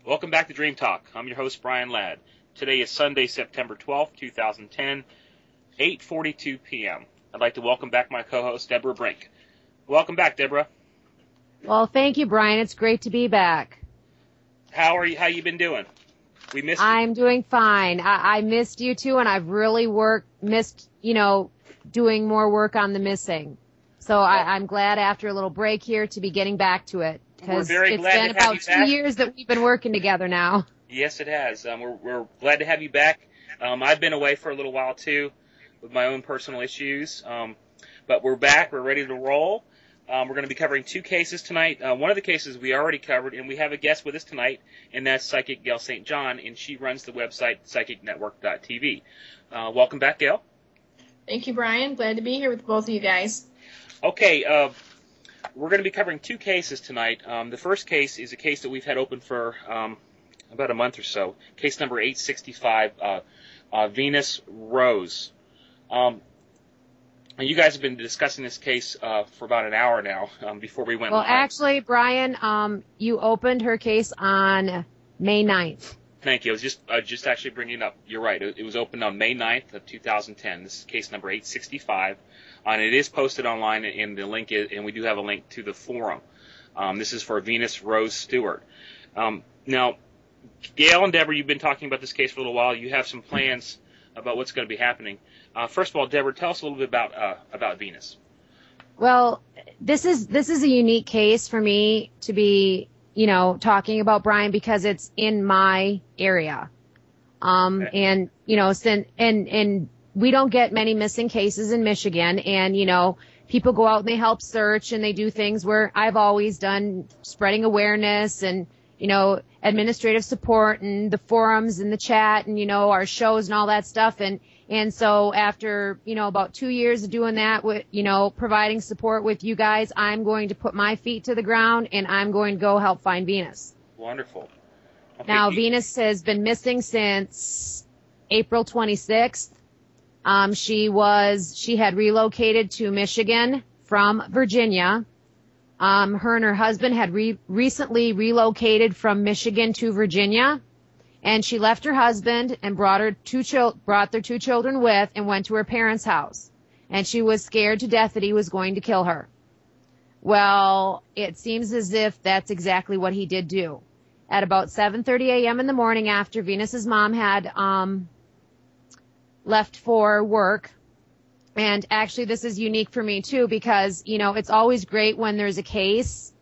Welcome back to Dream Talk. I'm your host, Brian Ladd. Today is Sunday, September 12th, 2010, 8:42 p.m. I'd like to welcome back my co-host, Debra Brink. Welcome back, Debra. Well, thank you, Brian. It's great to be back. How you been doing? We missed you. I'm doing fine. I missed you too, and I've really missed doing more work on the missing. So I'm glad after a little break here to be getting back to it. Because it's been about 2 years that we've been working together now. Yes, it has. We're glad to have you back. I've been away for a little while, too, with my own personal issues. But we're back. We're ready to roll. We're going to be covering 2 cases tonight. One of the cases we already covered, and we have a guest with us tonight, and that's Psychic Gale St, and she runs the website psychicnetwork.tv. Welcome back, Gale. Thank you, Brian. Glad to be here with both of you guys. Okay, we're going to be covering 2 cases tonight. The first case is a case that we've had open for about a month or so. Case number 865, Venus Rose. You guys have been discussing this case for about an hour now before we went live. Well, actually, Brian, you opened her case on May 9th. Thank you. I was just actually bringing it up. You're right. It was opened on May 9th of 2010. This is case number 865. And it is posted online, and we do have a link to the forum. This is for Venus Rose Stewart. Now, Gale and Debra, you've been talking about this case for a little while. You have some plans about what's going to be happening. First of all, Debra, tell us a little bit about Venus. Well, this is a unique case for me to be, talking about, Brian, because it's in my area. Okay. And we don't get many missing cases in Michigan, and, people go out and they help search and they do things where I've always done spreading awareness and, administrative support and the forums and the chat and, our shows and all that stuff. And so after, about 2 years of doing that with, providing support with you guys, I'm going to put my feet to the ground and I'm going to go help find Venus. Wonderful. Okay. Now, Venus has been missing since April 26th. She had relocated to Michigan from Virginia. Her and her husband had recently relocated from Michigan to Virginia, and she left her husband and brought their 2 children with and went to her parents' house. And she was scared to death that he was going to kill her. Well, it seems as if that's exactly what he did do. At about 7:30 a.m. in the morning, after Venus's mom had left for work. And actually, this is unique for me, too, because, it's always great when there's a case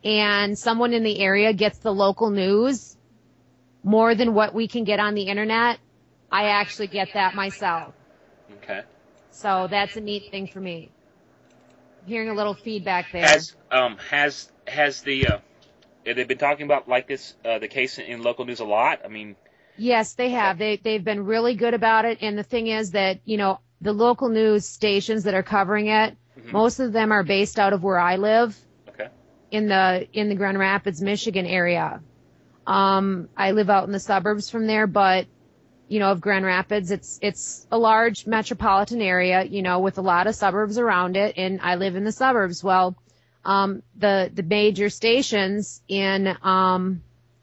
and someone in the area gets the local news more than what we can get on the Internet. I actually get that myself. Okay. So that's a neat thing for me. I'm hearing a little feedback there. Have they been talking about like this, the case in local news a lot? I mean... Yes, they have. They've been really good about it. And the thing is that, the local news stations that are covering it, mm-hmm. most of them are based out of where I live. Okay. In the Grand Rapids, Michigan area. I live out in the suburbs from there, but, of Grand Rapids, it's a large metropolitan area, with a lot of suburbs around it. And I live in the suburbs. Well, the major stations in,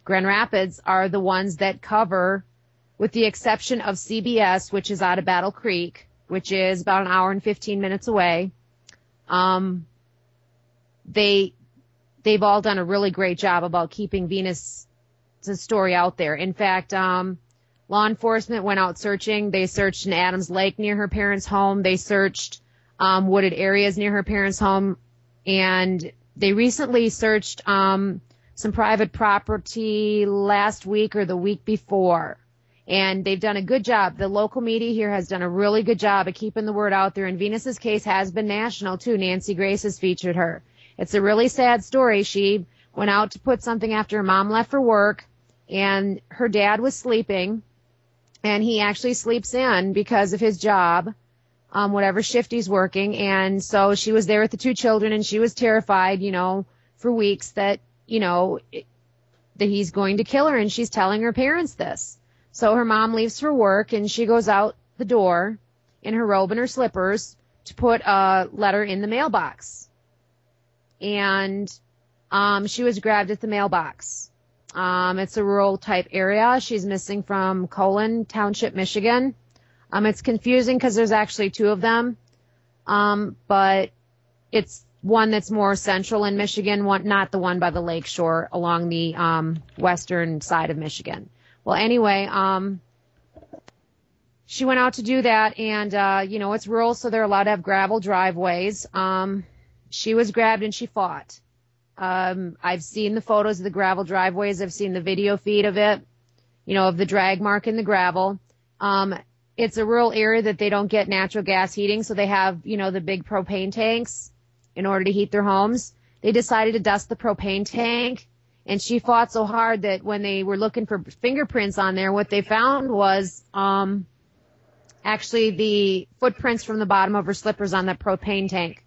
Grand Rapids are the ones that cover, with the exception of CBS, which is out of Battle Creek, which is about an hour and 15 minutes away. They've all done a really great job about keeping Venus' story out there. In fact, law enforcement went out searching. They searched in Adams Lake near her parents' home. They searched wooded areas near her parents' home. And they recently searched some private property last week or the week before. And they've done a good job. The local media here has done a really good job of keeping the word out there. And Venus's case has been national, too. Nancy Grace has featured her. It's a really sad story. She went out to put something after her mom left for work, and her dad was sleeping. And he actually sleeps in because of his job, whatever shift he's working. And so she was there with the 2 children, and she was terrified, for weeks that, that he's going to kill her. And she's telling her parents this. So her mom leaves for work, and she goes out the door in her robe and her slippers to put a letter in the mailbox. And she was grabbed at the mailbox. It's a rural type area. She's missing from Colon Township, Michigan. It's confusing because there's actually two of them. But it's one that's more central in Michigan, not the one by the lake shore along the western side of Michigan. Well, anyway, she went out to do that, and it's rural, so they're allowed to have gravel driveways. She was grabbed and she fought. I've seen the photos of the gravel driveways. I've seen the video feed of it, of the drag mark in the gravel. It's a rural area that they don't get natural gas heating, so they have, the big propane tanks in order to heat their homes. They decided to dust the propane tank, and she fought so hard that when they were looking for fingerprints on there, what they found was actually the footprints from the bottom of her slippers on that propane tank.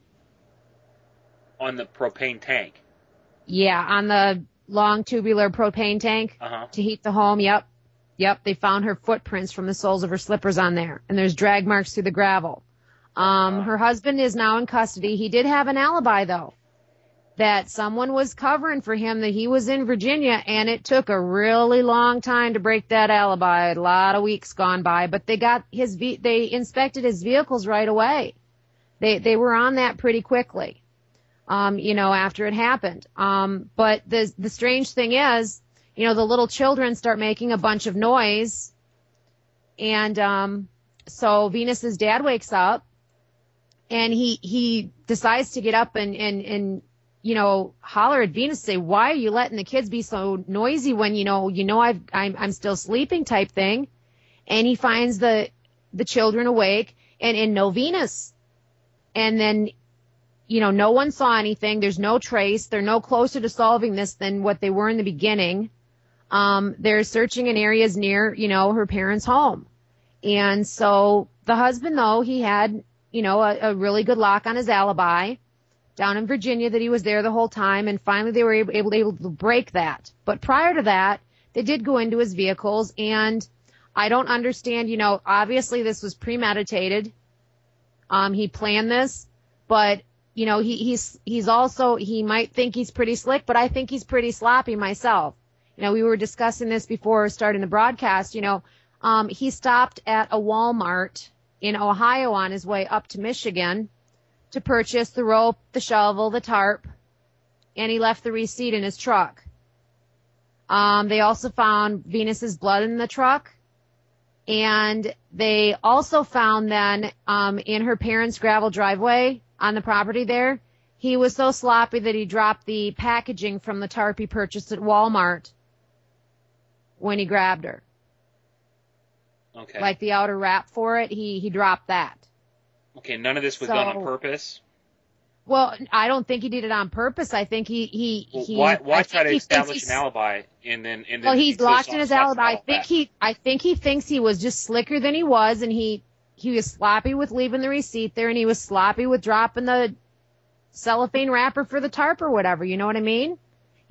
On the propane tank? Yeah, on the long tubular propane tank to heat the home. Yep, they found her footprints from the soles of her slippers on there, and there's drag marks through the gravel. Her husband is now in custody. He did have an alibi, though, that someone was covering for him that he was in Virginia, and it took a really long time to break that alibi. A lot of weeks gone by, but they inspected his vehicles right away. They were on that pretty quickly, after it happened. But the strange thing is, the little children start making a bunch of noise, and so Venus's dad wakes up, and he decides to get up and holler at Venus, say, "Why are you letting the kids be so noisy when I'm still sleeping?" type thing. And he finds the children awake and no Venus. And then, no one saw anything. There's no trace. They're no closer to solving this than what they were in the beginning. They're searching in areas near, her parents' home. And so the husband, though, he had, a really good lock on his alibi down in Virginia that he was there the whole time. And finally they were able to break that. But prior to that, they did go into his vehicles, and I don't understand, obviously this was premeditated. He planned this, but he's also, he might think he's pretty slick, but I think he's pretty sloppy myself. We were discussing this before starting the broadcast. He stopped at a Walmart in Ohio on his way up to Michigan to purchase the rope, the shovel, the tarp, and he left the receipt in his truck. They also found Venus's blood in the truck, and they also found then in her parents' gravel driveway on the property there, he was so sloppy that he dropped the packaging from the tarp he purchased at Walmart when he grabbed her. Okay. Like the outer wrap for it, he dropped that. Okay, none of this was done on purpose? Well, I don't think he did it on purpose. I think why try to establish an alibi and then well, he's locked in his alibi. I think he thinks he was just slicker than he was, and he was sloppy with leaving the receipt there, and he was sloppy with dropping the cellophane wrapper for the tarp or whatever. You know what I mean?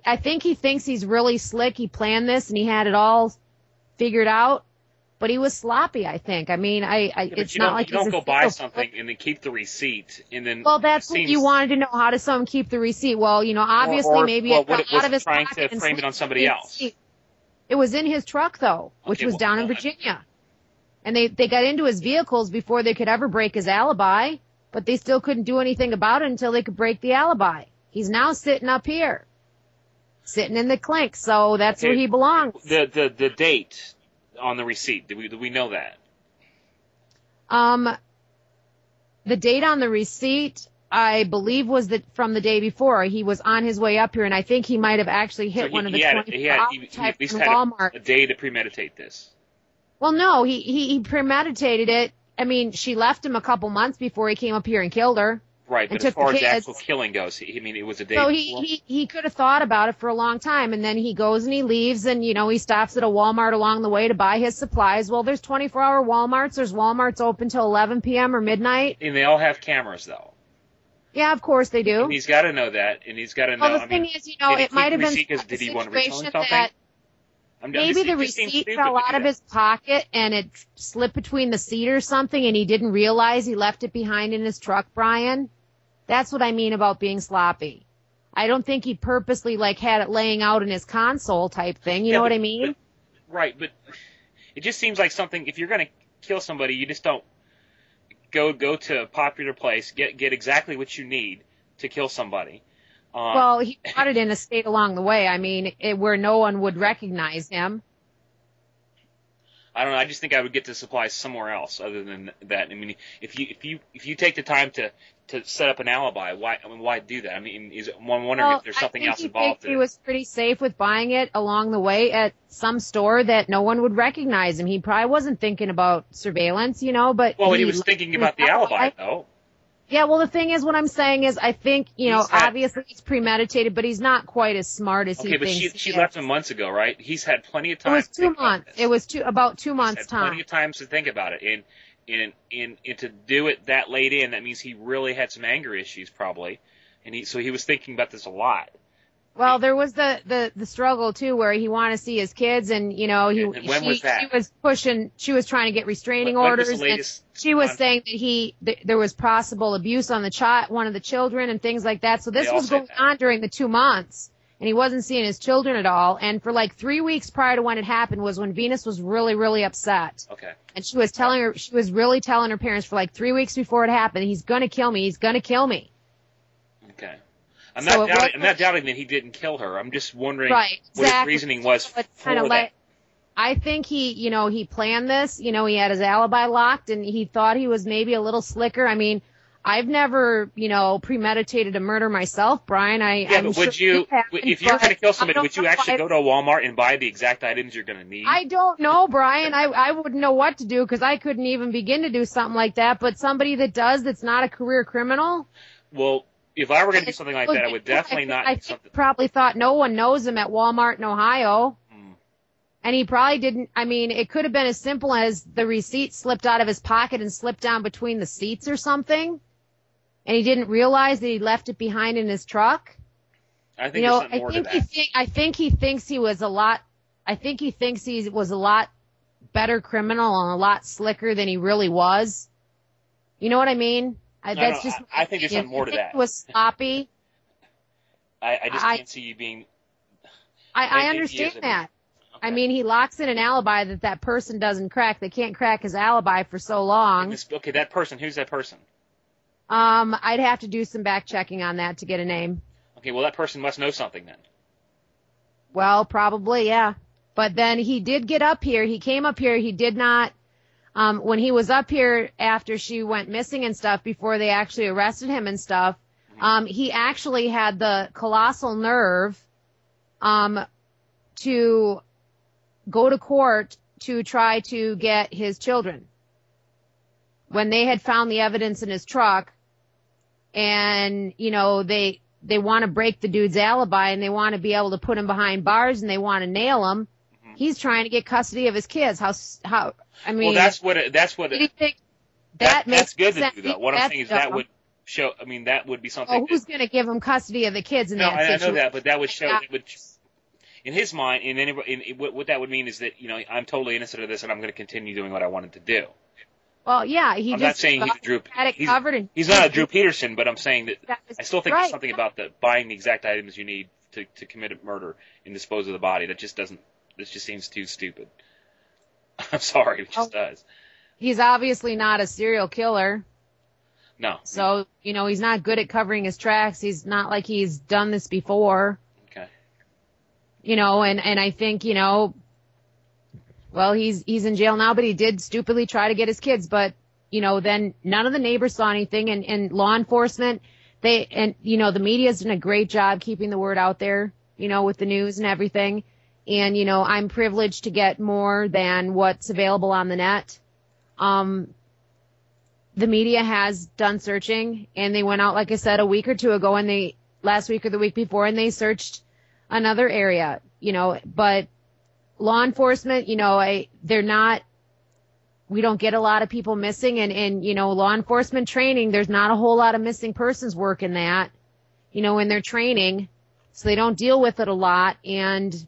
I think he thinks he's really slick. He planned this and he had it all figured out, but he was sloppy, I think. I mean, it's not like you don't go buy something and then keep the receipt and then. Well, that's what you wanted to know. How does someone keep the receipt? Well, obviously maybe it got out of his trying pocket to frame it on somebody else. It was in his truck though, which was down in Virginia, and they got into his vehicles before they could ever break his alibi, but they still couldn't do anything about it until they could break the alibi. He's now sitting up here, sitting in the clink, so that's where he belongs. The date on the receipt, do we know that? The date on the receipt, I believe, was from the day before. He was on his way up here, and I think he might have actually hit one of the 24-hour type in Walmart. A day to premeditate this. Well, no, he premeditated it. I mean, she left him a couple months before he came up here and killed her. Right, but as far as the actual killing goes, it was a day so before. he could have thought about it for a long time, and then he goes and he leaves, and, he stops at a Walmart along the way to buy his supplies. Well, there's 24-hour Walmarts. There's Walmarts open till 11 p.m. or midnight. And they all have cameras, though. Yeah, of course they do. And he's got to know that, and he's got to know. Well, the thing is, it might have been did he want to return something? Maybe the receipt fell out of his pocket and it slipped between the seat or something, and he didn't realize he left it behind in his truck, Brian. That's what I mean about being sloppy. I don't think he purposely like had it laying out in his console type thing. You know what I mean? Right, but it just seems like something. If you're going to kill somebody, you just don't go to a popular place, get exactly what you need to kill somebody. Well, he brought it in a state along the way. I mean, where no one would recognize him. I don't know. I just think I would get the supplies somewhere else other than that. I mean, if you take the time to set up an alibi, why do that? I mean, I'm wondering if there's something else involved. He was pretty safe with buying it along the way at some store that no one would recognize him. He probably wasn't thinking about surveillance, you know, but he was thinking about the alibi, though. Yeah, well, the thing is, what I'm saying is, I think, obviously it's premeditated, but he's not quite as smart as he thinks. Okay, but she left him months ago, right? He's had plenty of time. It was 2 months. It was about 2 months' time. Plenty of time to think about it, and to do it that late in, that means he really had some anger issues, probably, and so he was thinking about this a lot. Well, there was the struggle too, where he wanted to see his kids, and when was that? She was trying to get restraining orders, and she was saying that there was possible abuse on one of the children and things like that. So this was going on during the 2 months, and he wasn't seeing his children at all. And for like 3 weeks prior to when it happened was when Venus was really, really upset. Okay. And she was really telling her parents for like 3 weeks before it happened, he's gonna kill me, he's gonna kill me. Okay. I'm not doubting that he didn't kill her. I'm just wondering what his reasoning was for that. I think he planned this. You know, he had his alibi locked, and he thought he was maybe a little slicker. I mean, I've never, premeditated a murder myself, Brian. But would you, if you're going to kill somebody, would you actually go to a Walmart and buy the exact items you're going to need? I don't know, Brian. I wouldn't know what to do because I couldn't even begin to do something like that. But somebody that's not a career criminal. Well, if I were going to do something like that, I would definitely not. I probably thought no one knows him at Walmart in Ohio. And he probably didn't. I mean, it could have been as simple as the receipt slipped out of his pocket and slipped down between the seats or something. And he didn't realize that he left it behind in his truck. I think there's something more to that. I think he thinks he was a lot better criminal and a lot slicker than he really was. You know what I mean? I think there's something more to that. It was sloppy. I just can't see you being. I understand that. Okay. I mean, he locks in an alibi that person doesn't crack. They can't crack his alibi for so long. Okay, that person. Who's that person? I'd have to do some back checking on that to get a name. Okay, well, that person must know something then. Well, probably, yeah. But then he did get up here. He came up here. He did not. When he was up here after she went missing and stuff, before they actually arrested him and stuff, he actually had the colossal nerve to go to court to try to get his children. When they had found the evidence in his truck, and, they want to break the dude's alibi and they want to be able to put him behind bars and they want to nail him, he's trying to get custody of his kids. I mean, well, that's what that's good to do, though. What I'm saying is that would show. I mean, that would be something. Who's going to give him custody of the kids in that situation? I know that, but that would show. It would, in his mind, what that would mean is that I'm totally innocent of this, and I'm going to continue doing what I wanted to do. Well, yeah, I'm not saying he's a Drew. He's not a Drew Peterson, but I'm saying that I still think there's something about buying the exact items you need to commit a murder and dispose of the body that just doesn't. This just seems too stupid. I'm sorry, it just does. He's obviously not a serial killer. No. So, he's not good at covering his tracks. He's not like he's done this before. Okay. And I think, well, he's in jail now, but he did stupidly try to get his kids. But, then none of the neighbors saw anything. And law enforcement, the media's done a great job keeping the word out there, with the news and everything. And, I'm privileged to get more than what's available on the net. The media has done searching, and they went out, like I said, a week or two ago, and last week or the week before, and they searched another area, but law enforcement, we don't get a lot of people missing, and law enforcement training, there's not a whole lot of missing persons work in that, in their training, so they don't deal with it a lot, and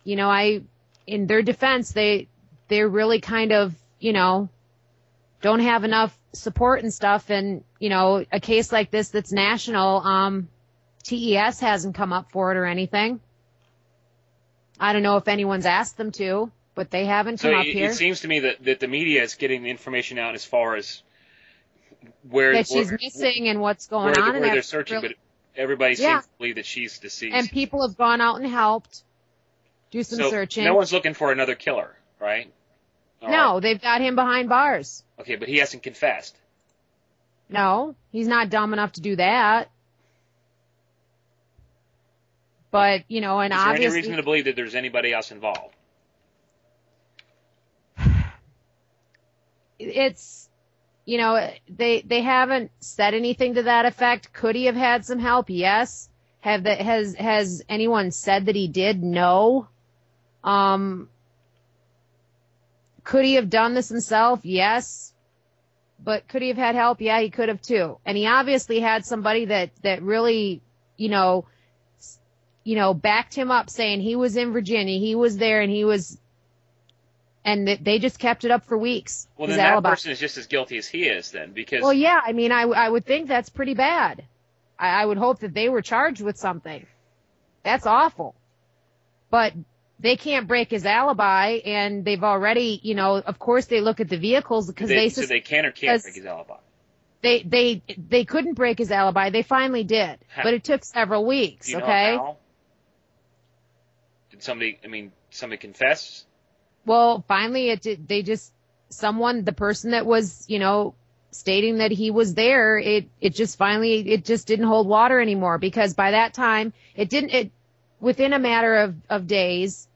in their defense, they're really kind of, don't have enough support and stuff. And, a case like this that's national, TES hasn't come up for it or anything. I don't know if anyone's asked them to, but they haven't come up here. It seems to me that the media is getting the information out as far as where that she's missing and what's going on. Where they're searching, but everybody seems to believe that she's deceased. And people have gone out and helped do some searching. No one's looking for another killer, right? No, they've got him behind bars. Okay, but he hasn't confessed. No, he's not dumb enough to do that. But, you know, and obviously... Is there any reason to believe that there's anybody else involved? It's, you know, they haven't said anything to that effect. Could he have had some help? Yes. Has anyone said that he did? No. Could he have done this himself? Yes. But could he have had help? Yeah, he could have too. And he obviously had somebody that really, you know, backed him up saying he was in Virginia, he was there, and they just kept it up for weeks. Well, then that person is just as guilty as he is then, because... Well, yeah, I mean, I would think that's pretty bad. I would hope that they were charged with something. That's awful. But they can't break his alibi, and they've already, you know, of course they look at the vehicles because So they can or can't break his alibi? They couldn't break his alibi. They finally did. How? But it took several weeks, Do you know okay? how? Did somebody confess? Well, finally, the person that was, you know, stating that he was there, it just didn't hold water anymore, because by that time, within a matter of days,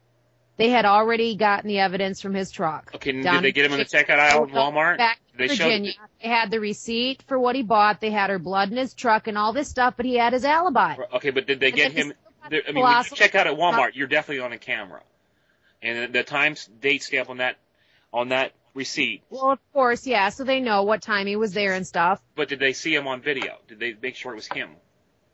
they had already gotten the evidence from his truck. Okay, did they get him in the checkout aisle at Walmart? Back to Virginia. They had the receipt for what he bought. They had her blood in his truck and all this stuff, but he had his I. Okay, but did they get him... I mean, when you check out at Walmart, you're definitely on a camera. And the date stamp on that receipt. Well, of course, yeah, so they know what time he was there and stuff. But did they see him on video? Did they make sure it was him?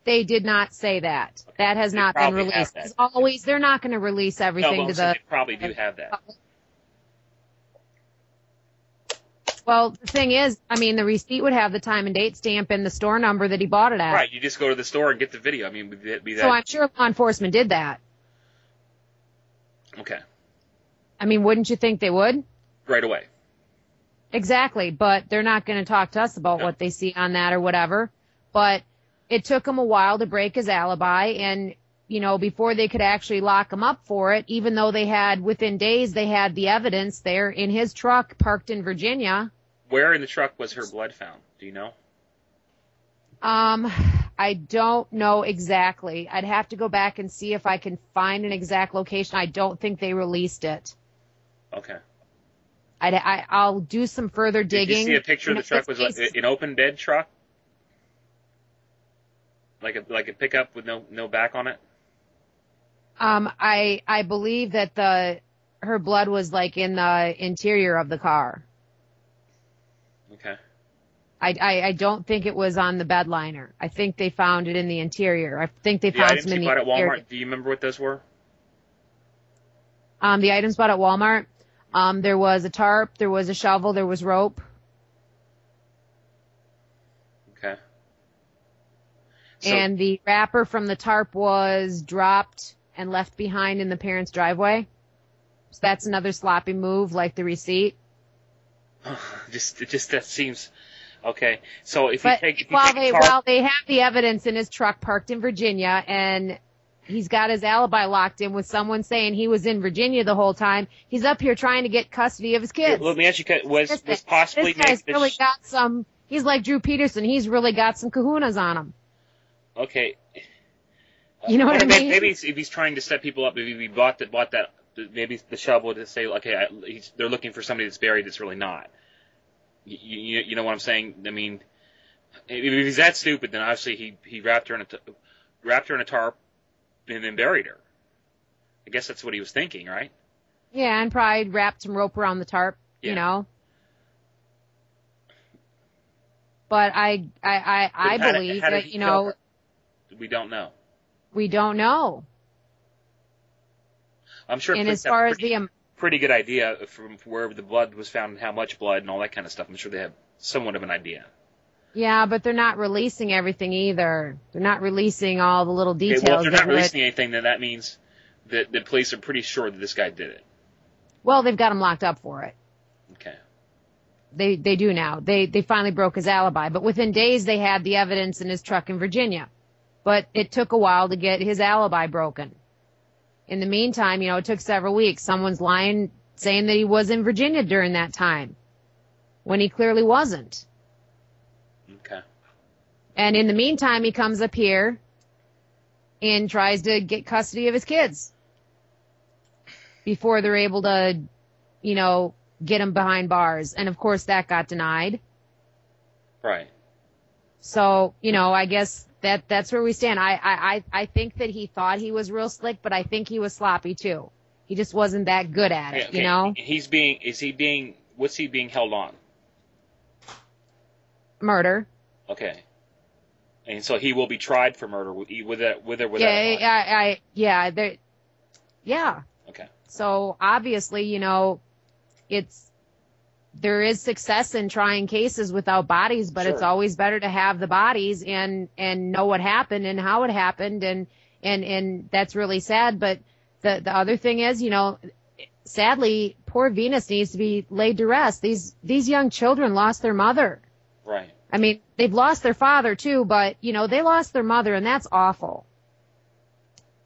They did not say that. Okay. That has not been released. As always, they're not going to release everything to the... They probably do have that. Well, the thing is, I mean, the receipt would have the time and date stamp and the store number that he bought it at. Right, you just go to the store and get the video. I mean, would be that... So I'm sure law enforcement did that. Okay. I mean, wouldn't you think they would? Right away. Exactly, but they're not going to talk to us about what they see on that or whatever. But it took him a while to break his alibi, and, you know, before they could actually lock him up for it, even though within days, they had the evidence there in his truck parked in Virginia. Where in the truck was her blood found? Do you know? I don't know exactly. I'd have to go back and see if I can find an exact location. I don't think they released it. Okay. I'll do some further digging. Did you see a picture of the truck? Was it an open bed truck? Like a pickup with no back on it? I believe that her blood was like in the interior of the car. Okay. I don't think it was on the bed liner. I think they found it in the interior. I think they found some in the interior. The items you bought at Walmart, do you remember what those were? The items bought at Walmart, there was a tarp, there was a shovel, there was rope. Okay. And the wrapper from the tarp was dropped and left behind in the parents' driveway. So that's another sloppy move, like the receipt. Just that seems... Okay, so while they have the evidence in his truck parked in Virginia, and he's got his alibi locked in with someone saying he was in Virginia the whole time, he's up here trying to get custody of his kids. Let me ask you, was possibly... This guy's really got some... He's like Drew Peterson. He's really got some kahunas on him. Okay. You know what I mean? Maybe if he's trying to set people up, maybe he bought that, maybe the shovel to say, okay, they're looking for somebody that's buried that's really not. You know what I'm saying? I mean, if he's that stupid, then obviously he wrapped her in a tarp and then buried her. I guess that's what he was thinking, right? Yeah, and probably wrapped some rope around the tarp, you know. But I believe that, you know... We don't know. We don't know. I'm sure. And as far as pretty good idea from where the blood was found and how much blood and all that kind of stuff. I'm sure they have somewhat of an idea. Yeah, but they're not releasing everything either. They're not releasing all the little details. Okay, well, if they're not releasing anything, then that means that the police are pretty sure that this guy did it. Well, they've got him locked up for it. Okay. They do now. They finally broke his alibi. But within days, they had the evidence in his truck in Virginia. But it took a while to get his alibi broken. In the meantime, it took several weeks. Someone's lying, saying that he was in Virginia during that time, when he clearly wasn't. Okay. And in the meantime, he comes up here and tries to get custody of his kids before they're able to, get him behind bars. And of course that got denied. Right. So, I guess that's where we stand. I think that he thought he was real slick, but I think he was sloppy too. He just wasn't that good at it, Okay. What's he being held on? Murder. Okay. And so he will be tried for murder with or without. Yeah. Okay. So obviously, there is success in trying cases without bodies, but Sure. It's always better to have the bodies and know what happened and how it happened, and that's really sad. But the other thing is, sadly, poor Venus needs to be laid to rest. These young children lost their mother. Right. I mean, they've lost their father too, but they lost their mother, and that's awful.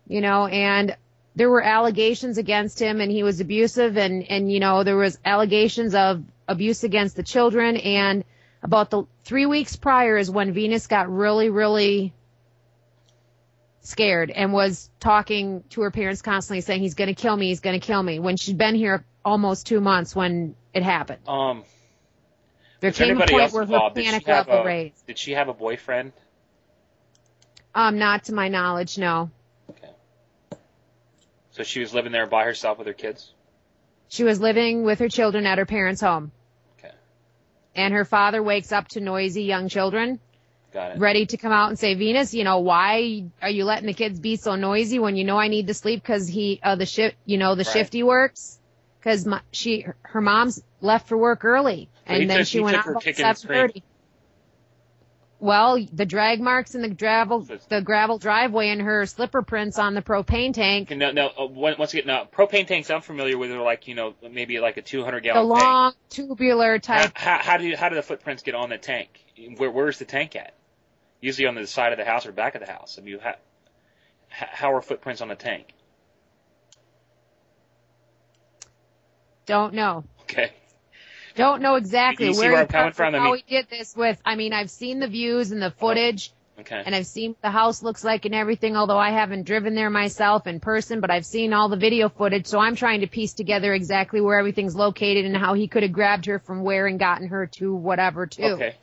And there were allegations against him, and he was abusive, and there was allegations of abuse against the children. And about 3 weeks prior is when Venus got really, really scared and was talking to her parents constantly, saying, he's going to kill me, he's going to kill me, when she'd been here almost 2 months when it happened. There came a point where her panic level raised. Did she have a boyfriend? Not to my knowledge, no. Okay. So she was living there by herself with her kids? She was living with her children at her parents' home. Okay. And her father wakes up to noisy young children. Got it. Ready to come out and say, Venus, why are you letting the kids be so noisy when I need to sleep because the shift he works? Because her mom's left for work early, and then she went out about 7:30. Well, the drag marks in the gravel driveway and her slipper prints on the propane tank. No. Once again, no, propane tanks I'm familiar with are like, maybe like a 200-gallon tank. The long tubular type. How do the footprints get on the tank? Where's the tank at? Usually on the side of the house or back of the house. I mean, how are footprints on the tank? Don't know. Okay. Don't know exactly where I'm coming from. How he did this with. I mean, I've seen the views and the footage. Okay. And I've seen what the house looks like and everything, although I haven't driven there myself in person, but I've seen all the video footage, so I'm trying to piece together exactly where everything's located and how he could have grabbed her from where and gotten her to whatever, too. Okay.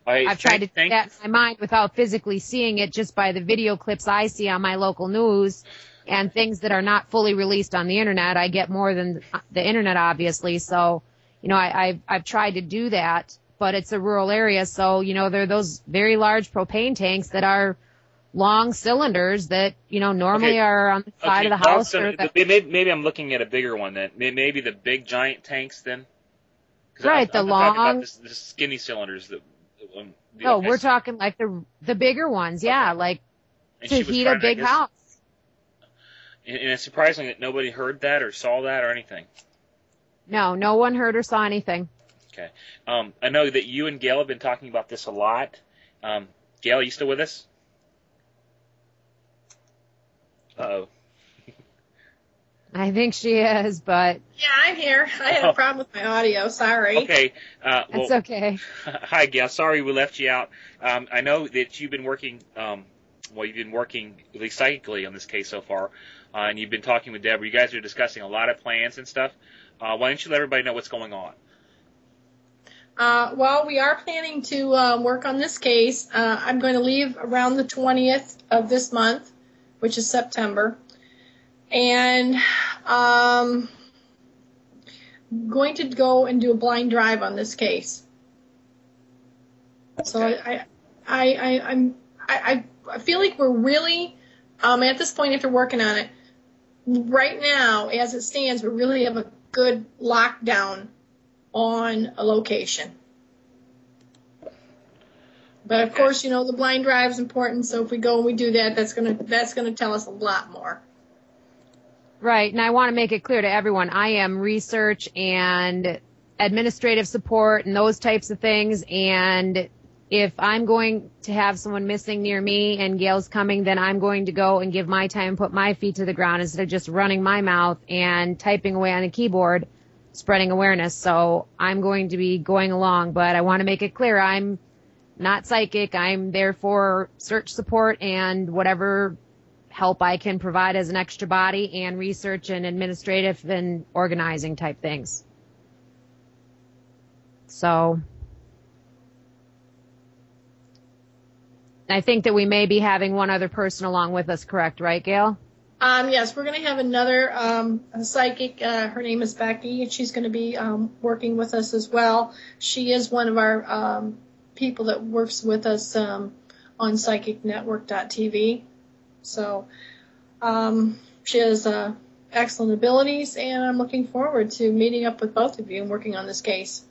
I've tried to do that in my mind without physically seeing it, just by the video clips I see on my local news and things that are not fully released on the internet. I get more than the internet, obviously, so, I've tried to do that. But it's a rural area, so, there are those very large propane tanks that are long cylinders that, normally are on the side of the house. So maybe I'm looking at a bigger one then. Maybe the big giant tanks then? Right, I'm talking about the skinny cylinders. We're talking like the bigger ones, yeah, like to heat a big house. And it's surprising that nobody heard that or saw that or anything. No one heard or saw anything. Okay. I know that you and Gail have been talking about this a lot. Gail, are you still with us? Uh-oh. I think she is, but... Yeah, I'm here. I had a problem with my audio. Sorry. Okay. It's okay. Hi, Gail. Sorry we left you out. I know that you've been working, you've been working at least psychically on this case so far, and you've been talking with Debra. You guys are discussing a lot of plans and stuff. Why don't you let everybody know what's going on? Well, we are planning to work on this case. I'm going to leave around the 20th of this month, which is September. And going to go and do a blind drive on this case. So I feel like we're really at this point after working on it. Right now, as it stands, we really have a good lockdown on a location. But of course, the blind drive is important. So if we go and we do that, that's gonna tell us a lot more. Right, and I want to make it clear to everyone, I am research and administrative support and those types of things, and if I'm going to have someone missing near me and Gale's coming, then I'm going to go and give my time and put my feet to the ground instead of just running my mouth and typing away on a keyboard, spreading awareness. So I'm going to be going along, but I want to make it clear I'm not psychic. I'm there for search support and whatever help I can provide as an extra body and research and administrative and organizing type things. So I think that we may be having one other person along with us, correct, right, Gale? Yes, we're going to have another a psychic. Her name is Becky, and she's going to be working with us as well. She is one of our people that works with us on psychicnetwork.tv. So she has excellent abilities, and I'm looking forward to meeting up with both of you and working on this case.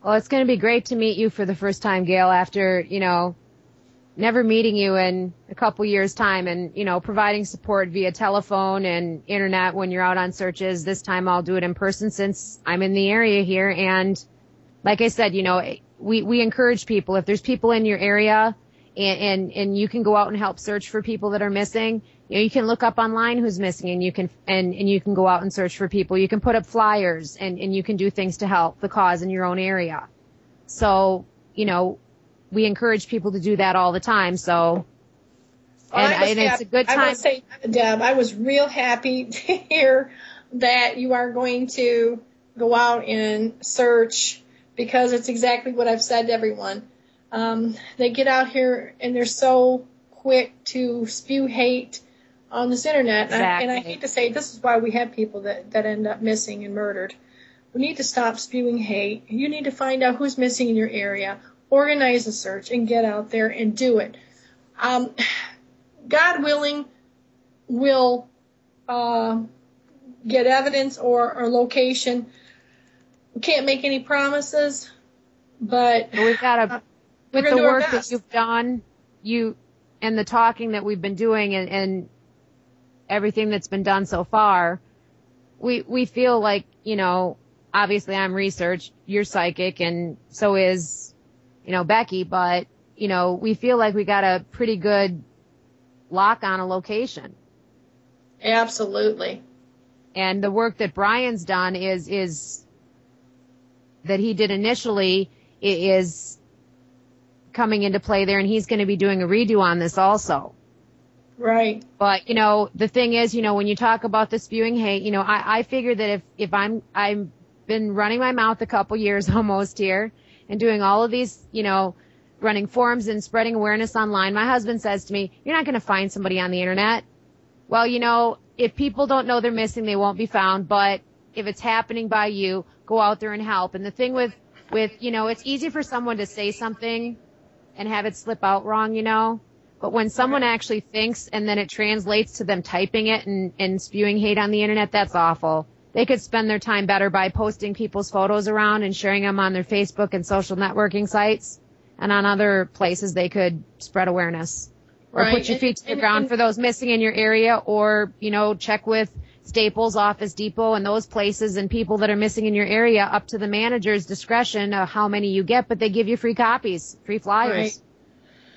Well, it's going to be great to meet you for the first time, Gale, after, never meeting you in a couple years' time and, providing support via telephone and internet when you're out on searches. This time I'll do it in person since I'm in the area here. And like I said, we encourage people, if there's people in your area and you can go out and help search for people that are missing, you can look up online who's missing and you can go out and search for people. You can put up flyers and you can do things to help the cause in your own area. So, we encourage people to do that all the time. So, and it's a good time. I will say, Deb, I was real happy to hear that you are going to go out and search, because it's exactly what I've said to everyone. They get out here and they're so quick to spew hate on this internet. Exactly. And I hate to say, this is why we have people that end up missing and murdered. We need to stop spewing hate. You need to find out who's missing in your area. Organize a search and get out there and do it. God willing, we'll get evidence or location. We can't make any promises, but we've got to, with the work that you've done, and the talking that we've been doing and everything that's been done so far, we feel like, obviously I'm research, you're psychic, and so is Becky, but, we feel like we got a pretty good lock on a location. Absolutely. And the work that Brian's done is that he did initially is coming into play there, and he's going to be doing a redo on this also. Right. But, the thing is, when you talk about the spewing hate, I figure that if I've been running my mouth a couple years almost here, and doing all of these, running forums and spreading awareness online. My husband says to me, you're not going to find somebody on the internet. Well, if people don't know they're missing, they won't be found. But if it's happening by you, go out there and help. And the thing with it's easy for someone to say something and have it slip out wrong, But when someone actually thinks and then it translates to them typing it and spewing hate on the internet, that's awful. They could spend their time better by posting people's photos around and sharing them on their Facebook and social networking sites, and on other places they could spread awareness. Or right. Put your feet to the ground for those missing in your area, or, check with Staples, Office Depot, and those places and people that are missing in your area, up to the manager's discretion of how many you get, but they give you free copies, free flyers. Right.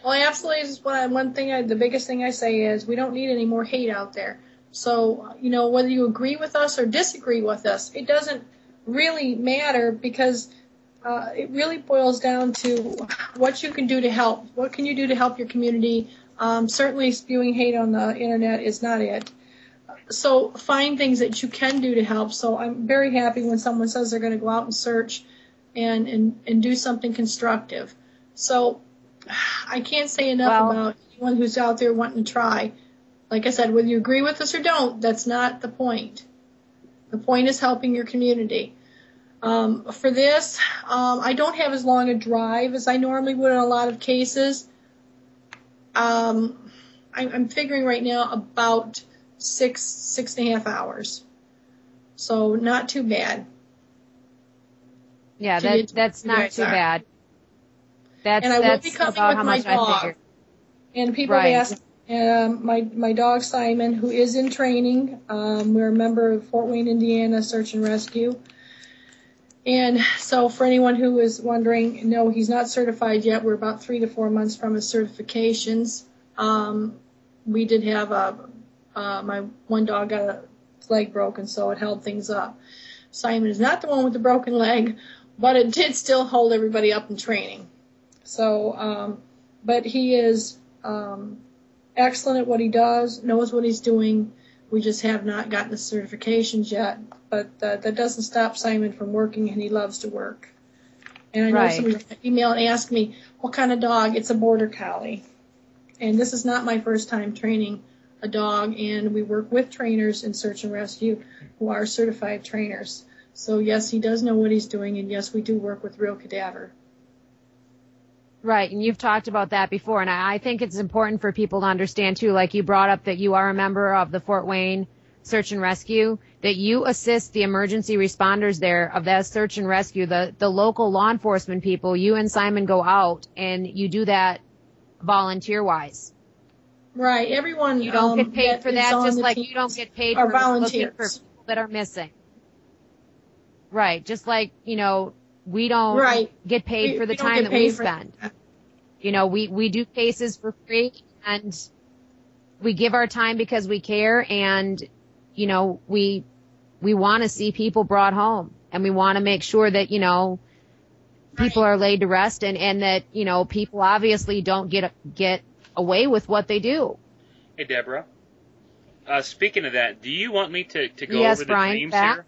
Well, absolutely. This is the biggest thing I say is we don't need any more hate out there. So, whether you agree with us or disagree with us, it doesn't really matter, because it really boils down to what you can do to help. What can you do to help your community? Certainly spewing hate on the internet is not it. So find things that you can do to help. So I'm very happy when someone says they're going to go out and search and do something constructive. So I can't say enough about anyone who's out there wanting to try. Like I said, whether you agree with us or don't, that's not the point. The point is helping your community. For this, I don't have as long a drive as I normally would in a lot of cases. I'm figuring right now about 6.5 hours. So not too bad. Yeah, that's not too bad. That's, and I will be that's coming about with how my much I dog. figured. And people have Right. asked my dog Simon, who is in training. We're a member of Fort Wayne, Indiana Search and Rescue. And so for anyone who is wondering, no, he's not certified yet. We're about 3 to 4 months from his certifications. We did have my one dog got his leg broken, so it held things up. Simon is not the one with the broken leg, but it did still hold everybody up in training. So, but he is excellent at what he does, knows what he's doing. We just have not gotten the certifications yet, but that doesn't stop Simon from working, and he loves to work. And I know Right. somebody emailed and asked me, what kind of dog? It's a Border Collie. And this is not my first time training a dog, and we work with trainers in search and rescue who are certified trainers. So, yes, he does know what he's doing, and, yes, we do work with real cadaver. Right, and you've talked about that before, and I think it's important for people to understand, too, like you brought up that you are a member of the Fort Wayne Search and Rescue, that you assist the emergency responders there of that search and rescue, the local law enforcement people. You and Simon go out, and you do that volunteer-wise. Right, everyone You don't get paid for that, just like team you don't get paid are for looking volunteers. for people that are missing. Right, just like, we don't Right. get paid for the We don't time get that we paid for spend. that. We do cases for free, and we give our time because we care, and, we want to see people brought home, and we want to make sure that, people are laid to rest, and that, people obviously don't get away with what they do. Hey, Deborah. Speaking of that, do you want me to go Yes, over the Brian, dreams back.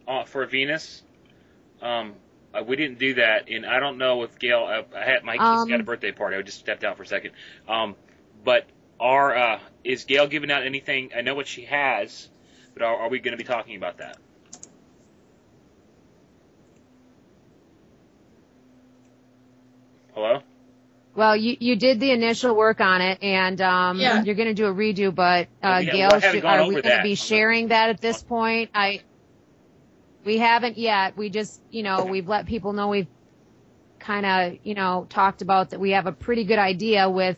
here for Venus? We didn't do that, and I don't know if Gail. Mike's got a birthday party. I just stepped out for a second. But is Gail giving out anything? I know what she has, but are we going to be talking about that? Hello? Well, you did the initial work on it, and Yeah. you're going to do a redo, but Gail, I haven't gone are over we going to that. be sharing that at this point? We haven't yet. We just, we've let people know we've kind of, talked about that we have a pretty good idea with,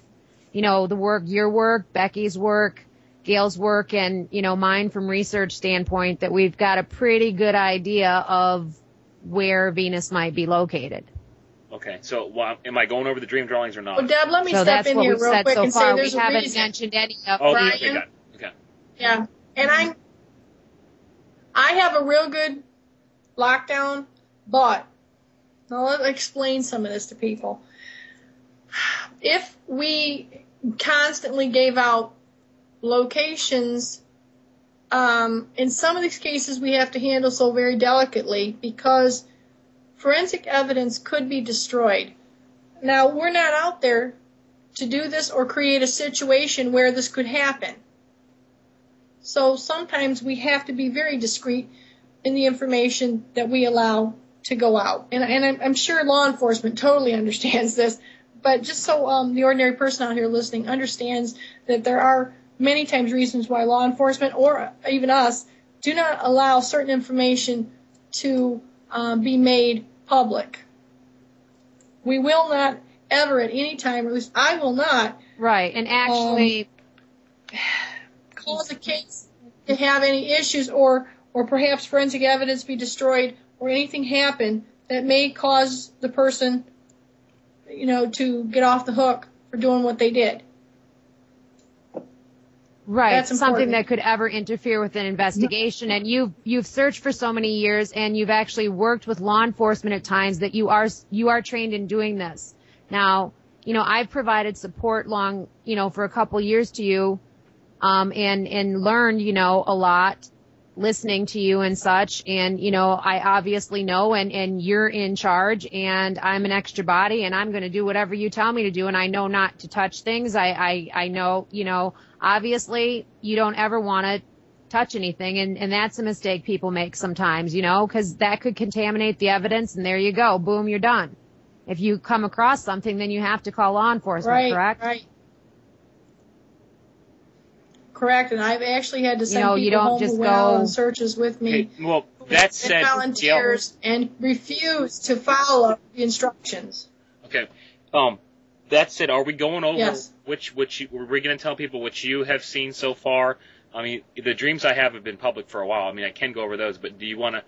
the work, your work, Becky's work, Gail's work, and, mine from research standpoint, that we've got a pretty good idea of where Venus might be located. Okay, so am I going over the dream drawings or not? Well, Deb, let me So step that's in what here we've real said quick so and say far. We there's a haven't reason. mentioned any of Oh, Brian? okay, got it. Okay. Yeah, and I have a real good lockdown, but now let me explain some of this to people. If we constantly gave out locations, in some of these cases we have to handle so very delicately because forensic evidence could be destroyed. Now, we're not out there to do this or create a situation where this could happen. So sometimes we have to be very discreet in the information that we allow to go out. And I'm sure law enforcement totally understands this, but just so the ordinary person out here listening understands that there are many times reasons why law enforcement or even us do not allow certain information to be made public. We will not ever at any time, or at least I will not, Right, and actually, cause a case to have any issues or perhaps forensic evidence be destroyed or anything happen that may cause the person, to get off the hook for doing what they did. right, That's something important. that could ever interfere with an investigation. And you've searched for so many years, and you've actually worked with law enforcement at times that you are trained in doing this. Now, I've provided support for a couple years to you, and learned, a lot listening to you and such. And, I obviously know, and you're in charge, and I'm an extra body, and I'm going to do whatever you tell me to do. And I know not to touch things. I know, obviously you don't ever want to touch anything. And that's a mistake people make sometimes, because that could contaminate the evidence, and there you go. Boom, you're done. If you come across something, then you have to call law enforcement, correct? Right. Correct, and I've actually had to send you people don't home just who went out go- on searches with me. Okay, well, that and said, volunteers and refuse to follow the instructions. Okay. That said, are we going over Yes. which were we going to tell people what you have seen so far? I mean, the dreams I have been public for a while. I mean, I can go over those, but do you want to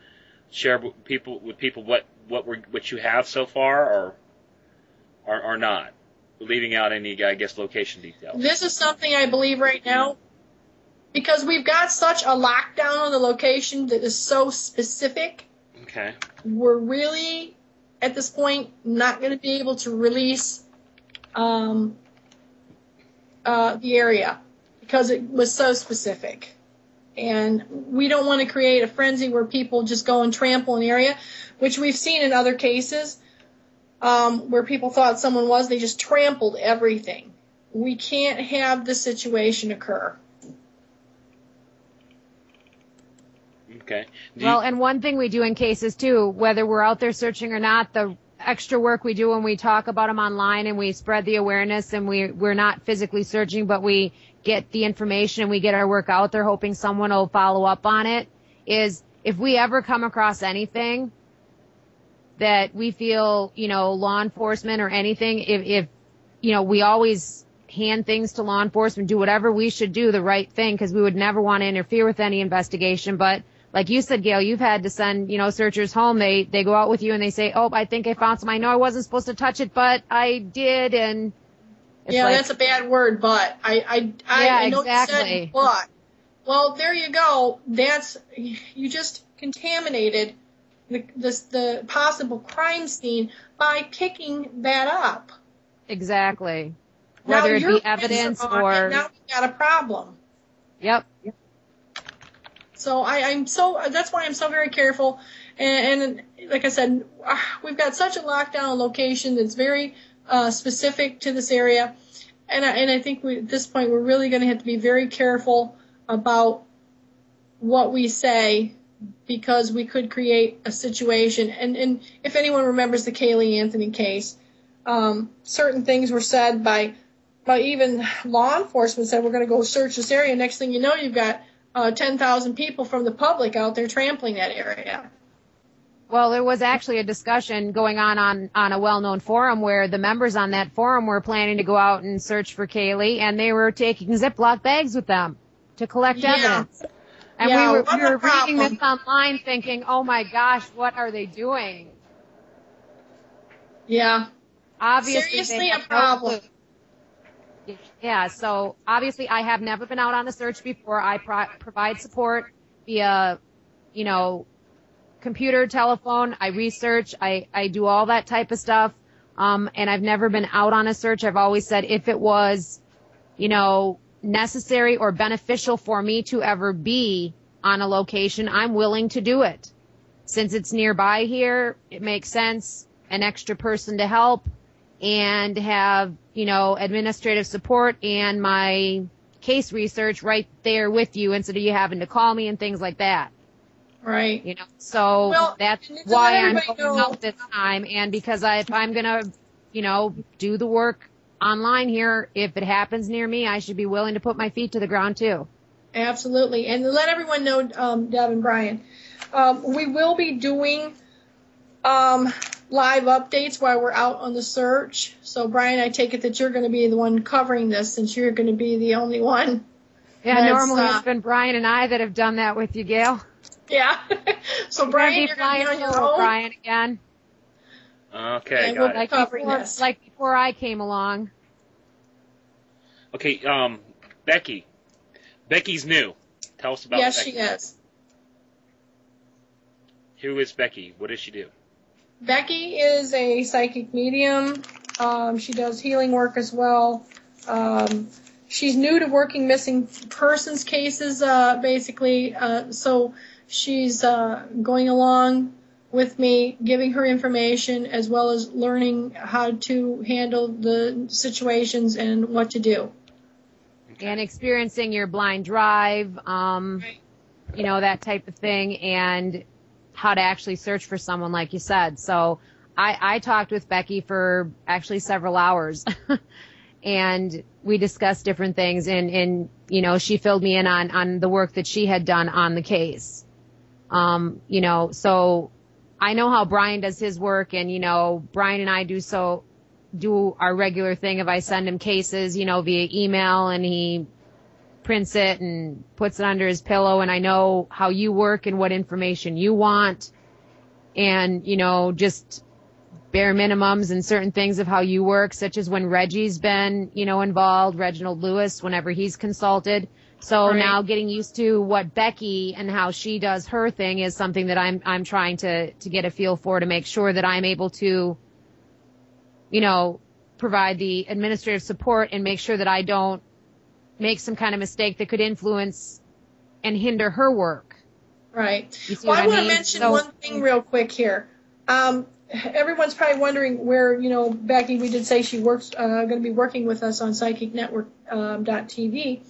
share with people what you have so far, or not, leaving out any, I guess, location details? This is something I believe right now, because we've got such a lockdown on the location that is so specific. Okay. We're really, at this point, not going to be able to release the area because it was so specific. And we don't want to create a frenzy where people just go and trample an area, which we've seen in other cases where people thought someone was. They just trampled everything. We can't have this situation occur. Okay. Well, and one thing we do in cases too, whether we're out there searching or not, the extra work we do when we talk about them online and we spread the awareness, and we're not physically searching, but we get the information and we get our work out there hoping someone will follow up on it, is if we ever come across anything that we feel, law enforcement or anything, if we always hand things to law enforcement, do whatever we should do, the right thing, because we would never want to interfere with any investigation. But like you said, Gail, you've had to send, searchers home. They go out with you and they say, oh, I think I found some. I know I wasn't supposed to touch it, but I did. And it's that's a bad word, but I know exactly. You said but. Well, there you go. You just contaminated the possible crime scene by picking that up. Exactly. Now Whether it your be evidence prints are on, or... and now we've got a problem. Yep. So that's why I'm so very careful. And like I said, we've got such a lockdown location that's very specific to this area. And I think at this point we're really going to have to be very careful about what we say, because we could create a situation. And if anyone remembers the Kaylee Anthony case, certain things were said by even law enforcement said, we're going to go search this area. Next thing you know, you've got 10,000 people from the public out there trampling that area. Well, there was actually a discussion going on a well-known forum where the members on that forum were planning to go out and search for Kaylee, and they were taking Ziploc bags with them to collect evidence. And we were reading this online thinking, oh my gosh, what are they doing? Yeah. Obviously, seriously a problem. Yeah, so obviously I have never been out on a search before. I provide support via, computer, telephone. I research. I do all that type of stuff. And I've never been out on a search. I've always said if it was, necessary or beneficial for me to ever be on a location, I'm willing to do it. Since it's nearby here, it makes sense, an extra person to help and have, administrative support and my case research right there with you instead of you having to call me and things like that. Right. So that's why I'm going out this time. And because if I'm going to, do the work online here, if it happens near me, I should be willing to put my feet to the ground too. Absolutely. And to let everyone know, Deb and Brian, we will be doing live updates while we're out on the search. So, Brian, I take it that you're going to be the one covering this since you're going to be the only one. Yeah, normally it's been Brian and I that have done that with you, Gail. Yeah. So, Brian, you're going to be on your own. Brian again. Okay, and got we'll it. covering this. Like before I came along. Okay, Becky. Becky's new. Tell us about Yes, Becky. she is. Who is Becky? What does she do? Becky is a psychic medium. She does healing work as well. She's new to working missing persons cases, basically. So she's going along with me, giving her information as well as learning how to handle the situations and what to do. Okay. And experiencing your blind drive, Right. That type of thing, and how to actually search for someone, like you said. So I talked with Becky for actually several hours, and we discussed different things, and she filled me in on the work that she had done on the case. So I know how Brian does his work, and, Brian and I do so do our regular thing of I send him cases, via email, and he prints it and puts it under his pillow, and I know how you work and what information you want, and, just bare minimums and certain things of how you work, such as when Reggie's been, involved, Reginald Lewis, whenever he's consulted. So Right. now getting used to what Becky and how she does her thing is something that I'm trying to get a feel for, to make sure that I'm able to, provide the administrative support and make sure that I don't make some kind of mistake that could influence and hinder her work. Right. You see Well, what I I want to mean? mention So- one thing real quick here. Everyone's probably wondering where, Becky, we did say she works, going to be working with us on Psychic Network .tv,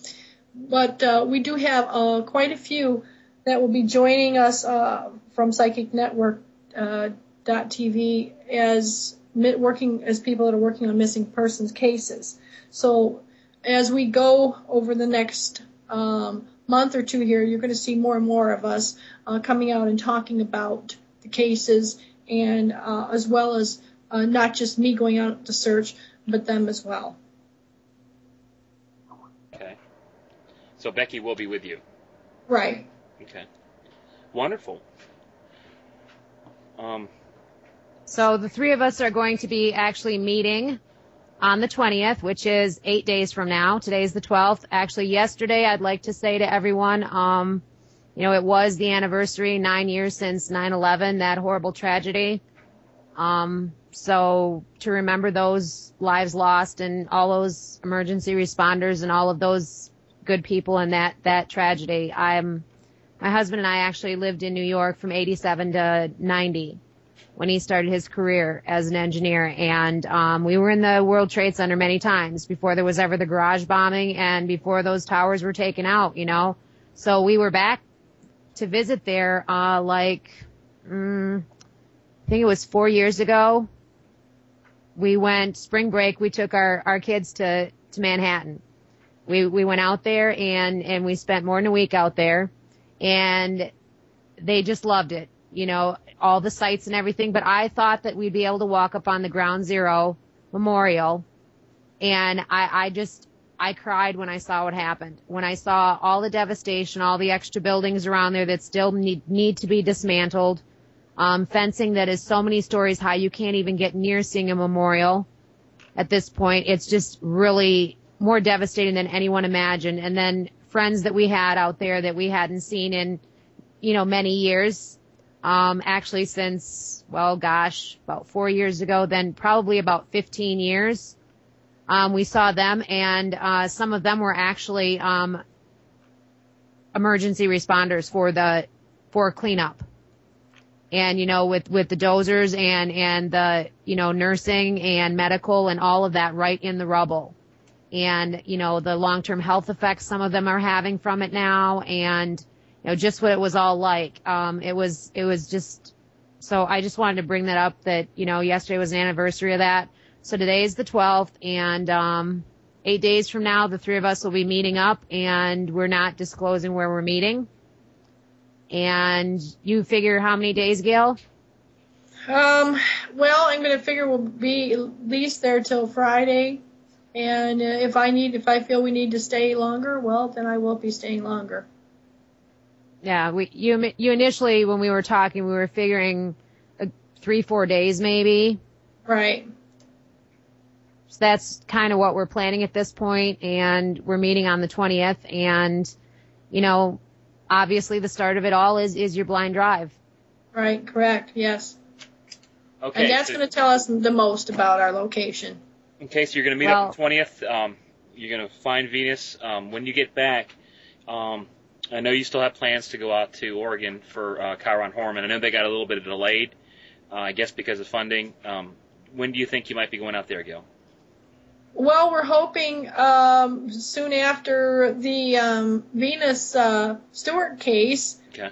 but we do have quite a few that will be joining us from Psychic Network .tv as people that are working on missing persons cases. So as we go over the next month or two here, you're going to see more and more of us coming out and talking about the cases, and as well as not just me going out to search, but them as well. Okay. So Becky will be with you. Right. Okay. Wonderful. So the three of us are going to be actually meeting on the 20th, which is 8 days from now. Today's the 12th. Actually, yesterday, I'd like to say to everyone, it was the anniversary, 9 years since 9/11, that horrible tragedy. So to remember those lives lost and all those emergency responders and all of those good people in that tragedy. My husband and I actually lived in New York from 87 to 90 when he started his career as an engineer. And we were in the World Trade Center many times before there was ever the garage bombing and before those towers were taken out, So we were back to visit there I think it was 4 years ago. We went spring break. We took our kids to Manhattan. We went out there and we spent more than a week out there, and they just loved it, all the sights and everything. But I thought that we'd be able to walk up on the Ground Zero Memorial, and I cried when I saw what happened. When I saw all the devastation, all the extra buildings around there that still need to be dismantled, fencing that is so many stories high you can't even get near seeing a memorial at this point. It's just really more devastating than anyone imagined. And then friends that we had out there that we hadn't seen in, many years, actually since, about 4 years ago, then probably about 15 years. We saw them, and some of them were actually emergency responders for cleanup. And, with the dozers and the, nursing and medical and all of that right in the rubble. And, the long-term health effects some of them are having from it now, and, just what it was all like. It was just, so I just wanted to bring that up that, yesterday was an anniversary of that. So today is the 12th, and 8 days from now, the three of us will be meeting up, and we're not disclosing where we're meeting. And you figure how many days, Gail? Well, I'm going to figure we'll be at least there till Friday. And if I feel we need to stay longer, well, then I will be staying longer. Yeah, you initially, when we were talking, we were figuring 3-4 days maybe. Right. So that's kind of what we're planning at this point, and we're meeting on the 20th. And, obviously the start of it all is your blind drive. Right, correct, yes. Okay. And that's going to tell us the most about our location. Okay, so you're going to meet up on the 20th. You're going to find Venus. When you get back, I know you still have plans to go out to Oregon for Kyron Horman. I know they got a little bit delayed, I guess because of funding. When do you think you might be going out there, Gil? Well, we're hoping soon after the Venus Stewart case. Okay.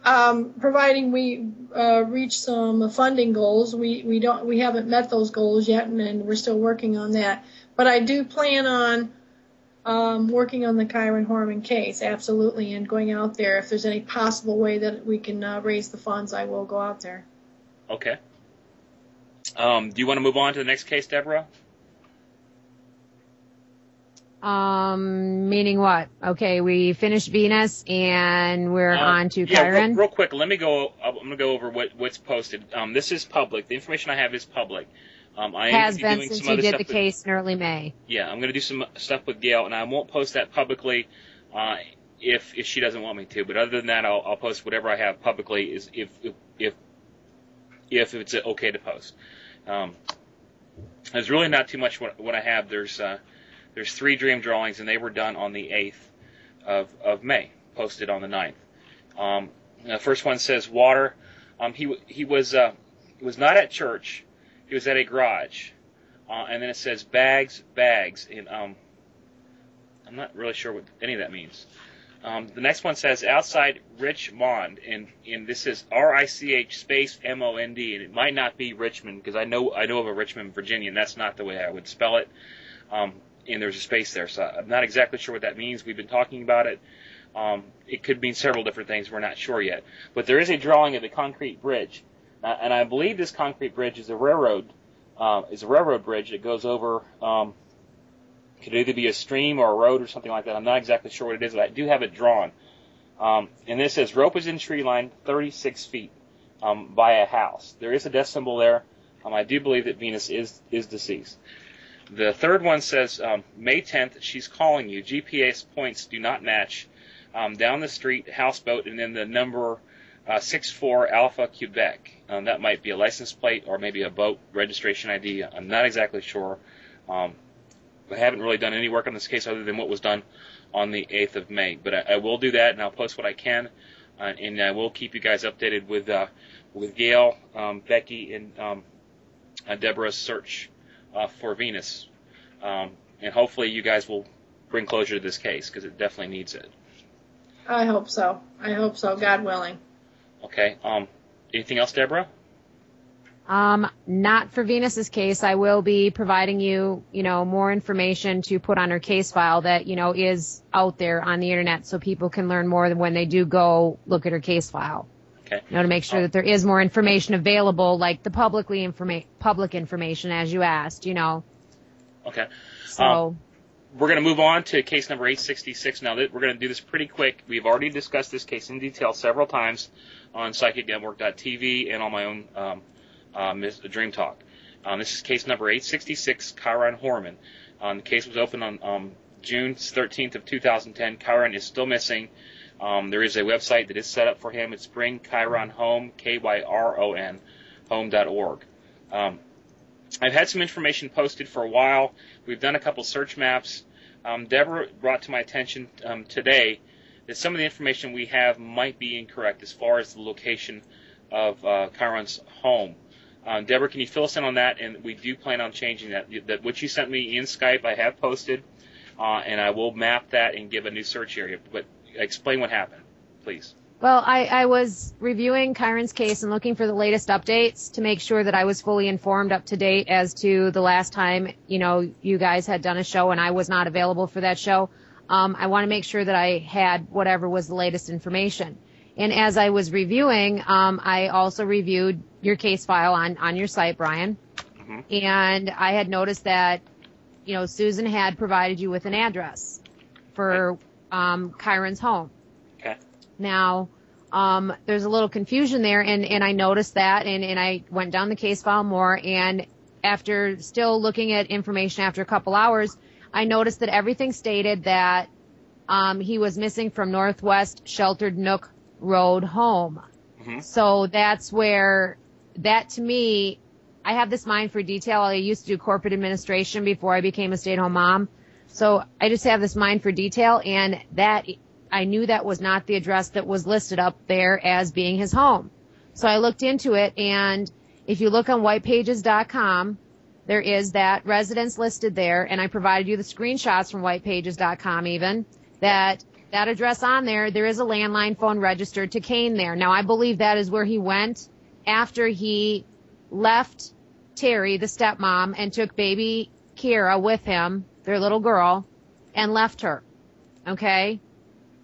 Providing we reach some funding goals. We haven't met those goals yet, and we're still working on that. But I do plan on working on the Kyron Horman case, absolutely, and going out there. If there's any possible way that we can raise the funds, I will go out there. Okay. Do you want to move on to the next case, Deborah? Meaning what? Okay, we finished Venus and we're on to yeah, Kyron. Real quick, I'm going to go over what's posted. This is public. The information I have is public. I Has am been doing since some you other did stuff the case in early May. Yeah, I'm going to do some stuff with Gail, and I won't post that publicly if she doesn't want me to. But other than that, I'll post whatever I have publicly is if it's okay to post. There's really not too much what I have. There's 3 dream drawings, and they were done on the 8th of May, posted on the 9th. The first one says water. He was not at church. He was at a garage. And then it says bags, and I'm not really sure what any of that means. The next one says outside Richmond, and this is R-I-C-H space M-O-N-D, and it might not be Richmond, because I know of a Richmond, Virginia, and that's not the way I would spell it. And there's a space there, so I'm not exactly sure what that means. We've been talking about it. It could mean several different things. We're not sure yet. But there is a drawing of the concrete bridge, and I believe this concrete bridge is a railroad bridge that goes over. Could either be a stream or a road or something like that. I'm not exactly sure what it is, but I do have it drawn. And this says rope is in tree line 36 feet by a house. There is a death symbol there. I do believe that Venus is deceased. The third one says May 10th, she's calling you. GPS points do not match. Down the street, houseboat, and then the number 64 Alpha, Quebec. That might be a license plate or maybe a boat registration ID. I'm not exactly sure. I haven't really done any work on this case other than what was done on the 8th of May. But I will do that, and I'll post what I can, and I will keep you guys updated with Gail, Becky, and Deborah's search for Venus. And hopefully you guys will bring closure to this case, because it definitely needs it. I hope so. God willing. Okay. Anything else, Deborah? Not for Venus's case. I will be providing you, more information to put on her case file that, is out there on the internet so people can learn more when they do go look at her case file. Okay. To make sure that there is more information available, like the public information, as you asked, Okay. So. We're going to move on to case number 866 now. We're going to do this pretty quick. We've already discussed this case in detail several times on PsychicNetwork.tv and on my own Dream Talk. This is case number 866, Kyron Horman. The case was opened on June 13th of 2010. Kyron is still missing. There is a website that is set up for him. It's Bring Kyron Home, Kyron, home.org. I've had some information posted for a while. We've done a couple search maps. Deborah brought to my attention today that some of the information we have might be incorrect as far as the location of Kyron's home. Deborah, can you fill us in on that? And we do plan on changing that. That what you sent me in Skype, I have posted, and I will map that and give a new search area. But explain what happened, please. Well, I was reviewing Kyron's case and looking for the latest updates to make sure that I was fully informed, up to date as to the last time, you guys had done a show and I was not available for that show. I want to make sure that I had whatever was the latest information. And as I was reviewing, I also reviewed your case file on your site, Brian. Mm-hmm. And I had noticed that, Susan had provided you with an address for Kyron's home. Okay. Now, there's a little confusion there, and I noticed that, and I went down the case file more, and after still looking at information after a couple hours, I noticed that everything stated that he was missing from Northwest Sheltered Nook Road home. Mm-hmm. So that's where, that to me, I have this mind for detail. I used to do corporate administration before I became a stay-at-home mom. So I just have this mind for detail, and that I knew that was not the address that was listed up there as being his home. So I looked into it, and if you look on whitepages.com, there is that residence listed there, and I provided you the screenshots from whitepages.com even, that address on there, there is a landline phone registered to Kane there. Now, I believe that is where he went after he left Terry, the stepmom, and took baby Kira with him, their little girl, and left her. Okay?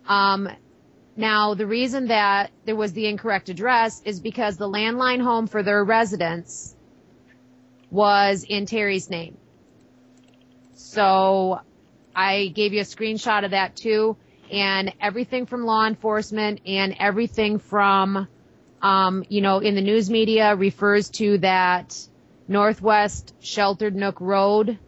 Now, the reason that there was the incorrect address is because the landline home for their residence was in Terry's name. So I gave you a screenshot of that too. And everything from law enforcement and everything from, you know, in the news media refers to that Northwest Sheltered Nook Road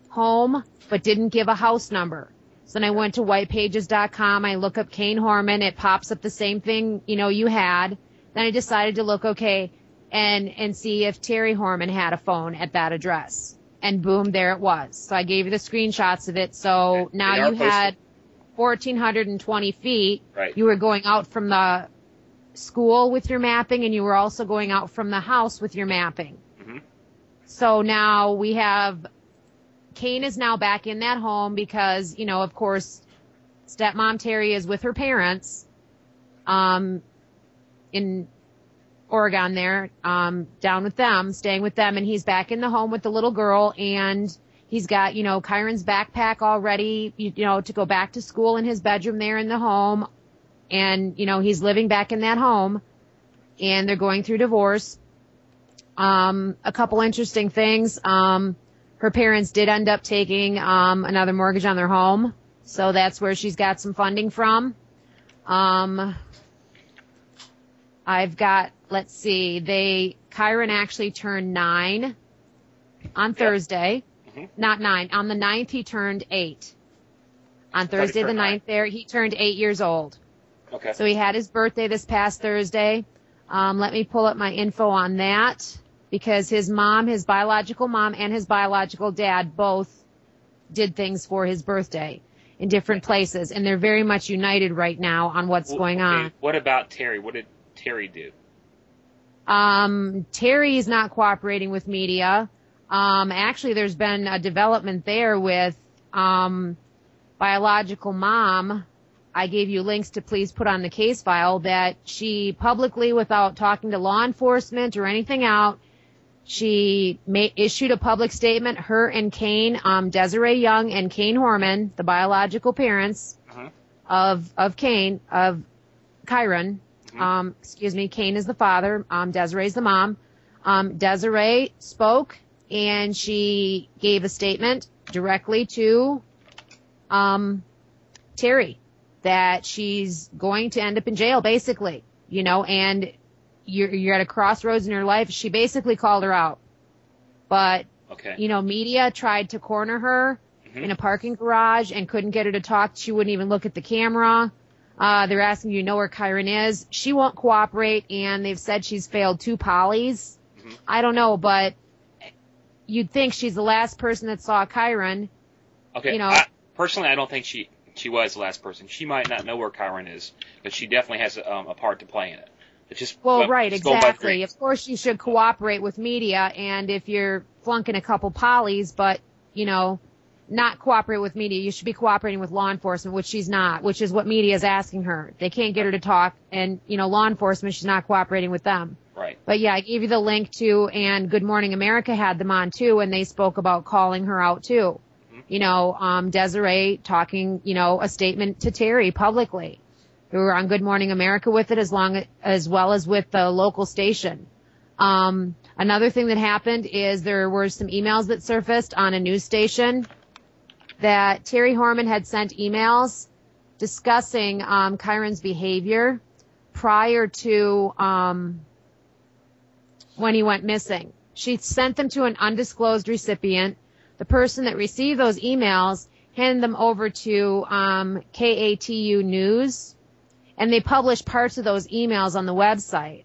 home, but didn't give a house number. So then I went to whitepages.com. I look up Kane Horman. It pops up the same thing, you know, you had. Then I decided to look, okay, and see if Terry Horman had a phone at that address. And boom, there it was. So I gave you the screenshots of it. So now you had 1,420 feet. Right. You were going out from the school with your mapping, and you were also going out from the house with your mapping. Mm-hmm. So now we have Kane is now back in that home because, you know, of course, stepmom Terry is with her parents in Oregon there, down with them, staying with them, and he's back in the home with the little girl, and he's got, you know, Kyron's backpack all ready, you know, to go back to school in his bedroom there in the home, and, you know, he's living back in that home, and they're going through divorce. A couple interesting things. Her parents did end up taking another mortgage on their home, so that's where she's got some funding from. I've got, let's see, Kyron actually turned 9 on Thursday. Mm-hmm. Not 9. On the 9th, he turned 8. On Thursday the 9th there, he turned 8 years old. Okay. So he had his birthday this past Thursday. Let me pull up my info on that, because his mom, his biological mom, and his biological dad both did things for his birthday in different places, and they're very much united right now on what's going on. What about Terry? What did Terry do? Terry's not cooperating with media. Actually, there's been a development there with biological mom. I gave you links to please put on the case file that she publicly, without talking to law enforcement or anything out, she issued a public statement, her and Kane, Desiree Young and Kane Horman, the biological parents of Kyron. Excuse me, Kane is the father, Desiree's the mom. Desiree spoke, and she gave a statement directly to Terry that she's going to end up in jail, basically, you know, and you're at a crossroads in your life. She basically called her out. But, you know, media tried to corner her in a parking garage and couldn't get her to talk. She wouldn't even look at the camera. They're asking, you know where Kyron is? She won't cooperate, and they've said she's failed 2 polys. I don't know, but you'd think she's the last person that saw Kyron. Okay. You know, personally, I don't think she was the last person. She might not know where Kyron is, but she definitely has a part to play in it. It's just right, exactly. Of course, you should cooperate with media, and if you're flunking a couple polys, but, you know, not cooperate with media, you should be cooperating with law enforcement, which she's not, which is what media is asking her. They can't get her to talk, and, you know, law enforcement, she's not cooperating with them. Right. But yeah, I gave you the link to, and Good Morning America had them on too, and they spoke about calling her out too. You know, Desiree talking, you know, a statement to Terry publicly. We were on Good Morning America with it, as well as with the local station. Another thing that happened is there were some emails that surfaced on a news station that Terry Horman had sent emails discussing Kyron's behavior prior to when he went missing. She sent them to an undisclosed recipient. The person that received those emails handed them over to KATU News, and they published parts of those emails on the website.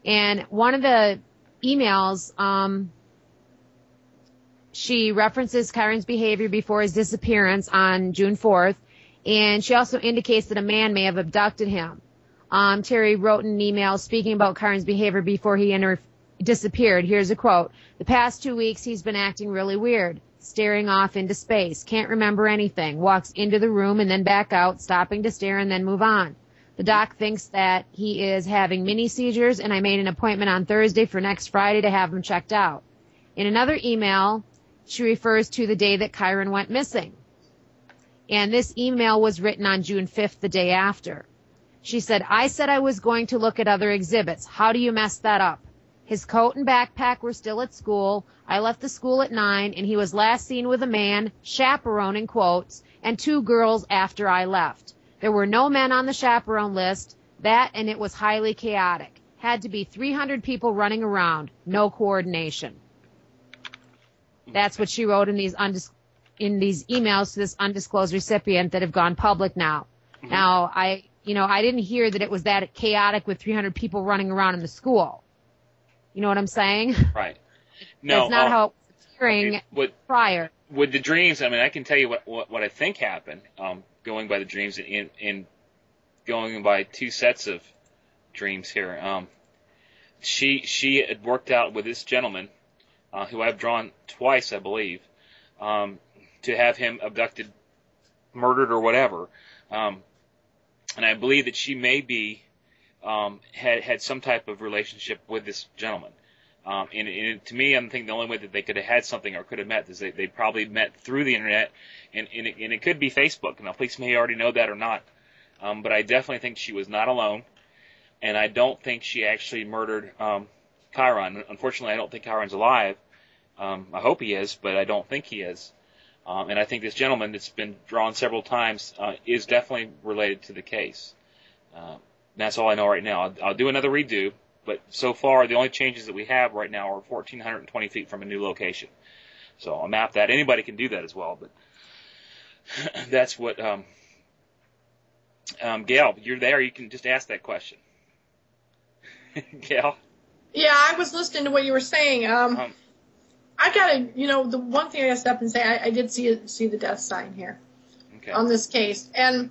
And one of the emails, she references Kyron's behavior before his disappearance on June 4th, and she also indicates that a man may have abducted him. Terry wrote an email speaking about Kyron's behavior before he disappeared. Here's a quote. The past 2 weeks he's been acting really weird, staring off into space, can't remember anything, walks into the room and then back out, stopping to stare and then move on. The doc thinks that he is having mini seizures, and I made an appointment on Thursday for next Friday to have him checked out. In another email, she refers to the day that Kyron went missing. And this email was written on June 5th, the day after. She said, I said I was going to look at other exhibits. How do you mess that up? His coat and backpack were still at school. I left the school at 9, and he was last seen with a man, chaperone in quotes, and 2 girls after I left. There were no men on the chaperone list. That, and it was highly chaotic. Had to be 300 people running around. No coordination. That's what she wrote in these emails to this undisclosed recipient that have gone public now. Mm-hmm. Now, I didn't hear that it was that chaotic with 300 people running around in the school. You know what I'm saying? Right. No, that's not how it was appearing prior. With the dreams, I mean, I can tell you what I think happened, going by the dreams and going by 2 sets of dreams here. She had worked out with this gentleman, who I've drawn twice, I believe, to have him abducted, murdered, or whatever. And I believe that she may be had some type of relationship with this gentleman. And to me, I'm thinking the only way that they could have had something or could have met is they probably met through the internet, and it could be Facebook. Now, police may already know that or not, but I definitely think she was not alone, and I don't think she actually murdered Kyron. Unfortunately, I don't think Kyron's alive. I hope he is, but I don't think he is. And I think this gentleman that's been drawn several times is definitely related to the case. That's all I know right now. I'll do another redo, but so far the only changes that we have right now are 1,420 feet from a new location. So I'll map that. Anybody can do that as well, but that's what. Gail, you're there. You can just ask that question. Gail? Yeah, I was listening to what you were saying. I gotta, the one thing I gotta step and say, I did see the death sign here on this case, and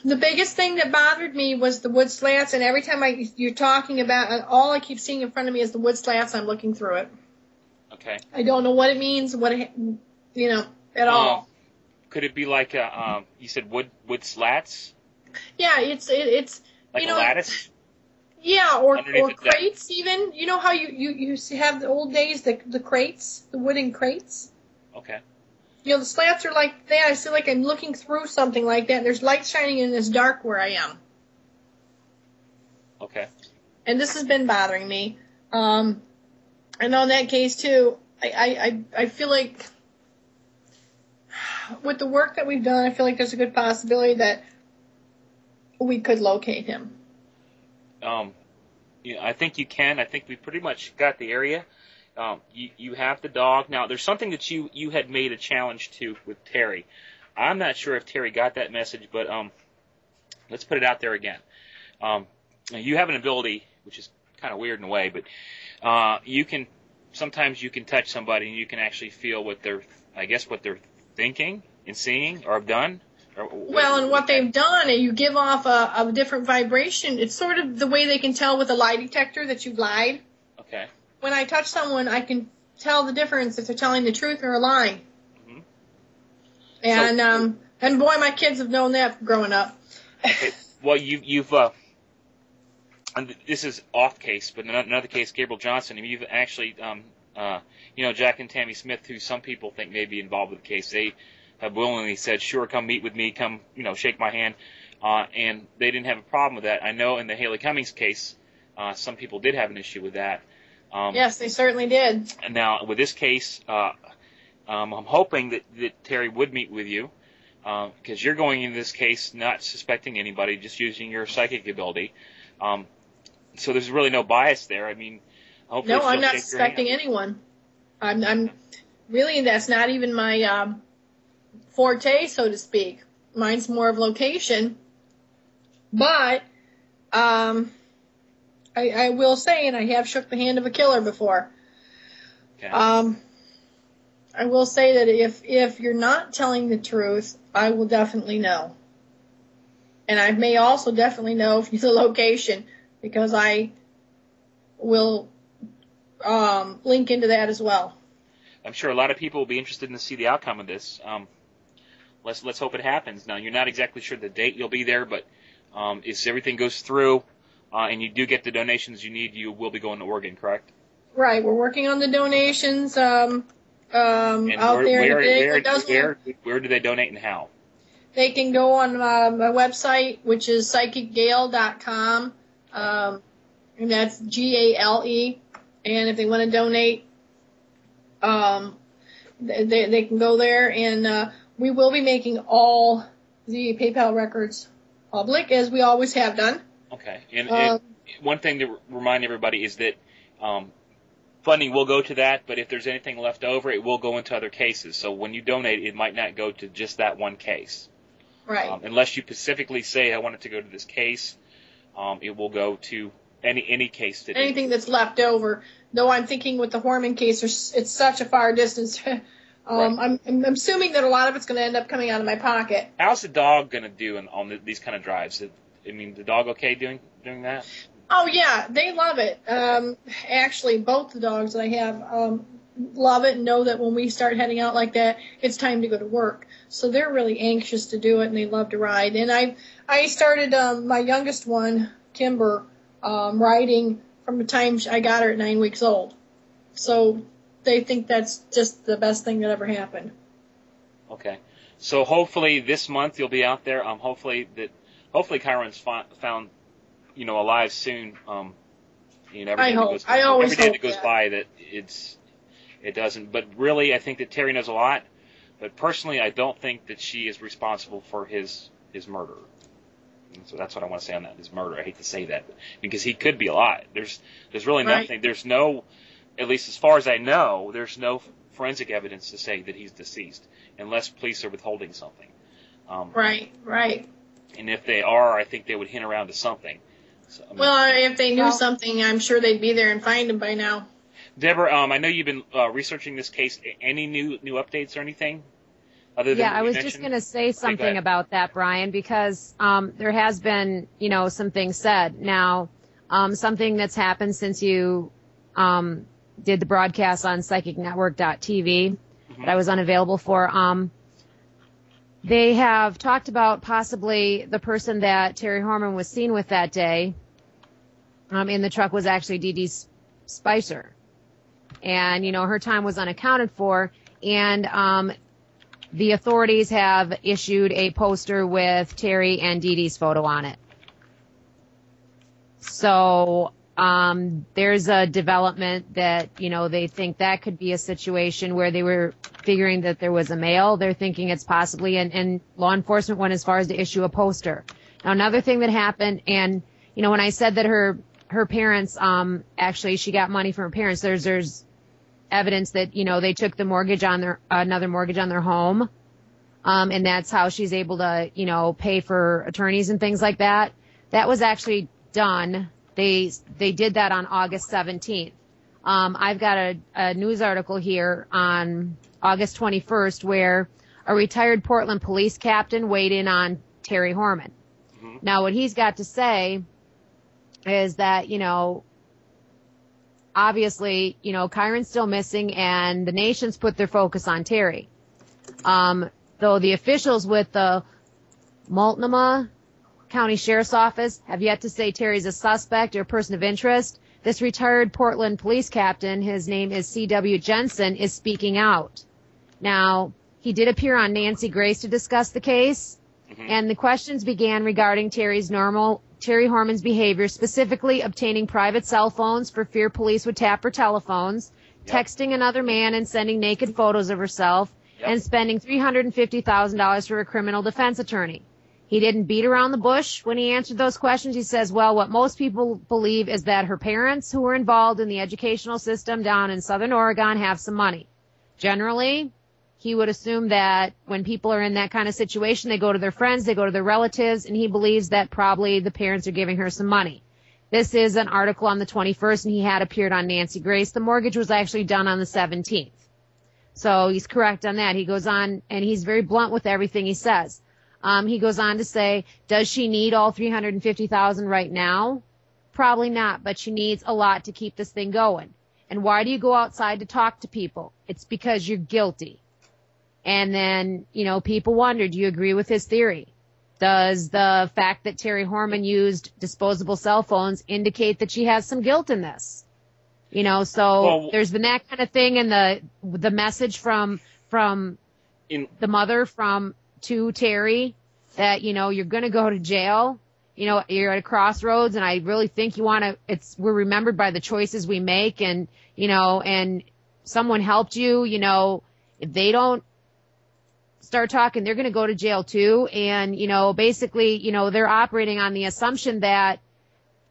the biggest thing that bothered me was the wood slats, and every time you're talking about, all I keep seeing in front of me is the wood slats. I'm looking through it. Okay. I don't know what it means, at all. Could it be like you said wood slats? Yeah, it's like a lattice. Yeah, or crates even. You know how you have the old days, the crates, the wooden crates? Okay. The slats are like that. I feel like I'm looking through something like that, and there's light shining in this dark where I am. Okay. And this has been bothering me. And on that case, too, I feel like with the work that we've done, I feel like there's a good possibility that we could locate him. I think you can. I think we pretty much got the area. You have the dog. Now, there's something that you had made a challenge to with Terry. I'm not sure if Terry got that message, but let's put it out there again. You have an ability, which is kind of weird in a way, but sometimes you can touch somebody and you can actually feel what they're thinking and seeing or have done. Well, and what they've done, you give off a different vibration. It's sort of the way they can tell with a lie detector that you've lied. Okay. When I touch someone, I can tell the difference if they're telling the truth or a lie. Mm-hmm. And boy, my kids have known that growing up. Okay. Well, you've and this is off case, but another case, Gabriel Johnson. You've actually, Jack and Tammy Smith, who some people think may be involved with the case, they have willingly said, sure, come meet with me, come, shake my hand, and they didn't have a problem with that. I know in the Haley Cummings case, some people did have an issue with that. Yes, they certainly did. And now, with this case, I'm hoping that Terry would meet with you, because you're going into this case not suspecting anybody, just using your psychic ability. So there's really no bias there. I mean, hopefully. No, I'm not suspecting anyone. I'm really, that's not even my forte, so to speak. Mine's more of location. But I will say, and I have shook the hand of a killer before. Okay. I will say that if you're not telling the truth, I will definitely know. And I may also definitely know the location, because I will link into that as well. I'm sure a lot of people will be interested to see the outcome of this. Let's hope it happens. Now, you're not exactly sure the date you'll be there, but if everything goes through and you do get the donations you need, you will be going to Oregon, correct? Right. We're working on the donations out there. Where do they donate and how? They can go on my website, which is psychicgale.com, and that's GALE. And if they want to donate, they can go there, and we will be making all the PayPal records public, as we always have done. Okay. And one thing to remind everybody is that funding will go to that, but if there's anything left over, it will go into other cases. So when you donate, it might not go to just that one case. Right. Unless you specifically say, I want it to go to this case, it will go to any case. Anything that's left over. Though I'm thinking with the Horman case, it's such a far distance. Right. I'm assuming that a lot of it's going to end up coming out of my pocket. How's the dog going to do on these kind of drives? I mean, the dog okay doing that? Oh, yeah, they love it. Actually, both the dogs that I have love it and know that when we start heading out like that, it's time to go to work. So they're really anxious to do it, and they love to ride. And I started my youngest one, Kimber, riding from the time I got her at 9 weeks old. So they think that's just the best thing that ever happened. Okay. So hopefully this month you'll be out there. Hopefully Kyron's found, alive soon. I hope. I always every day hope that goes that. by that it doesn't. But really, I think that Terry knows a lot. But personally, I don't think that she is responsible for his murder. And so that's what I want to say on that, his murder. I hate to say that because he could be alive. There's really nothing. There's no, at least as far as I know, there's no forensic evidence to say that he's deceased unless police are withholding something. Right. And if they are, I think they would hint around to something. So, Well, if they knew something, I'm sure they'd be there and find him by now. Deborah, I know you've been researching this case. Any new updates or anything? Other than I was just going to say something about that, Brian, because there has been, some things said. Now, something that's happened since you did the broadcast on psychicnetwork.tv that I was unavailable for. They have talked about possibly the person that Terry Horman was seen with that day in the truck was actually Dee Dee Spicer. And, her time was unaccounted for. And the authorities have issued a poster with Terry and Dee Dee's photo on it. So there's a development that, they think that could be a situation where they were figuring that there was a male. They're thinking it's possibly, and law enforcement went as far as to issue a poster. Now, another thing that happened, and, when I said that her parents, actually, she got money from her parents, there's evidence that, they took the mortgage on another mortgage on their home. And that's how she's able to, pay for attorneys and things like that. That was actually done. They did that on August 17th. I've got a news article here on August 21st where a retired Portland police captain weighed in on Terry Horman. Mm-hmm. Now, what he's got to say is that, obviously, Kyron's still missing and the nation's put their focus on Terry. Though the officials with the Multnomah County Sheriff's Office have yet to say Terry's a suspect or a person of interest, this retired Portland police captain, his name is C.W. Jensen, is speaking out. Now, he did appear on Nancy Grace to discuss the case, and the questions began regarding Terry Horman's behavior, specifically obtaining private cell phones for fear police would tap her telephones, texting another man and sending naked photos of herself, and spending $350,000 for a criminal defense attorney. He didn't beat around the bush when he answered those questions. He says, well, what most people believe is that her parents, who were involved in the educational system down in Southern Oregon, have some money. Generally, he would assume that when people are in that kind of situation, they go to their friends, they go to their relatives, and he believes that probably the parents are giving her some money. This is an article on the 21st, and he had appeared on Nancy Grace. The mortgage was actually done on the 17th. So he's correct on that. He goes on, and he's very blunt with everything he says. He goes on to say, does she need all $350,000 right now? Probably not, but she needs a lot to keep this thing going. And why do you go outside to talk to people? It's because you're guilty. And then, people wonder, do you agree with his theory? Does the fact that Terry Horman used disposable cell phones indicate that she has some guilt in this? There's been that kind of thing, and the message from the mother to Terry that, you're going to go to jail you're at a crossroads, and I really think we're remembered by the choices we make, and, and someone helped you, if they don't start talking, they're going to go to jail too. And, basically, they're operating on the assumption that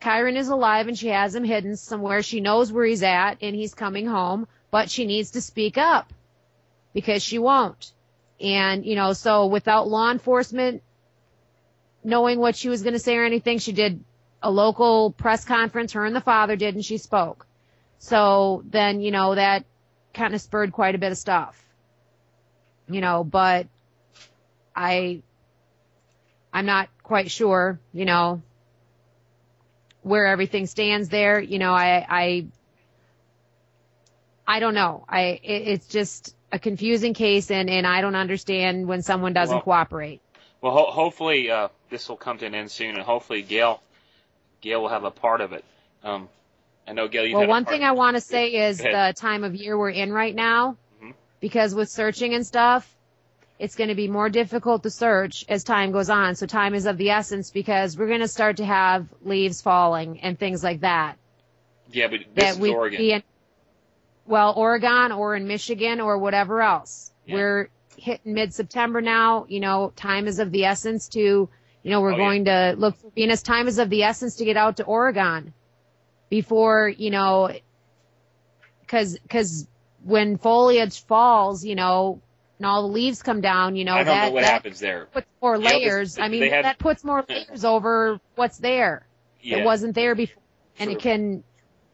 Kyron is alive and she has him hidden somewhere. She knows where he's at and he's coming home, but she needs to speak up because she won't. And, so without law enforcement knowing what she was going to say or anything, she did a local press conference, her and the father did, and she spoke. So then, that kind of spurred quite a bit of stuff. But I'm not quite sure, where everything stands there. I don't know. It's just a confusing case, and I don't understand when someone doesn't cooperate. Well, hopefully this will come to an end soon, and hopefully Gale will have a part of it. I know, Gale, you. Well, one thing I want to say is the time of year we're in right now, because with searching and stuff, it's going to be more difficult to search as time goes on. So time is of the essence, because we're going to start to have leaves falling and things like that. Yeah, but this is Oregon. Oregon or in Michigan or whatever else. Yeah. We're hitting mid-September now. Time is of the essence to, we're going to look for Venus. Time is of the essence to get out to Oregon before, because when foliage falls, and all the leaves come down, I don't know what happens there. Puts more layers. That puts more layers over what's there. Yeah. It wasn't there before, and it can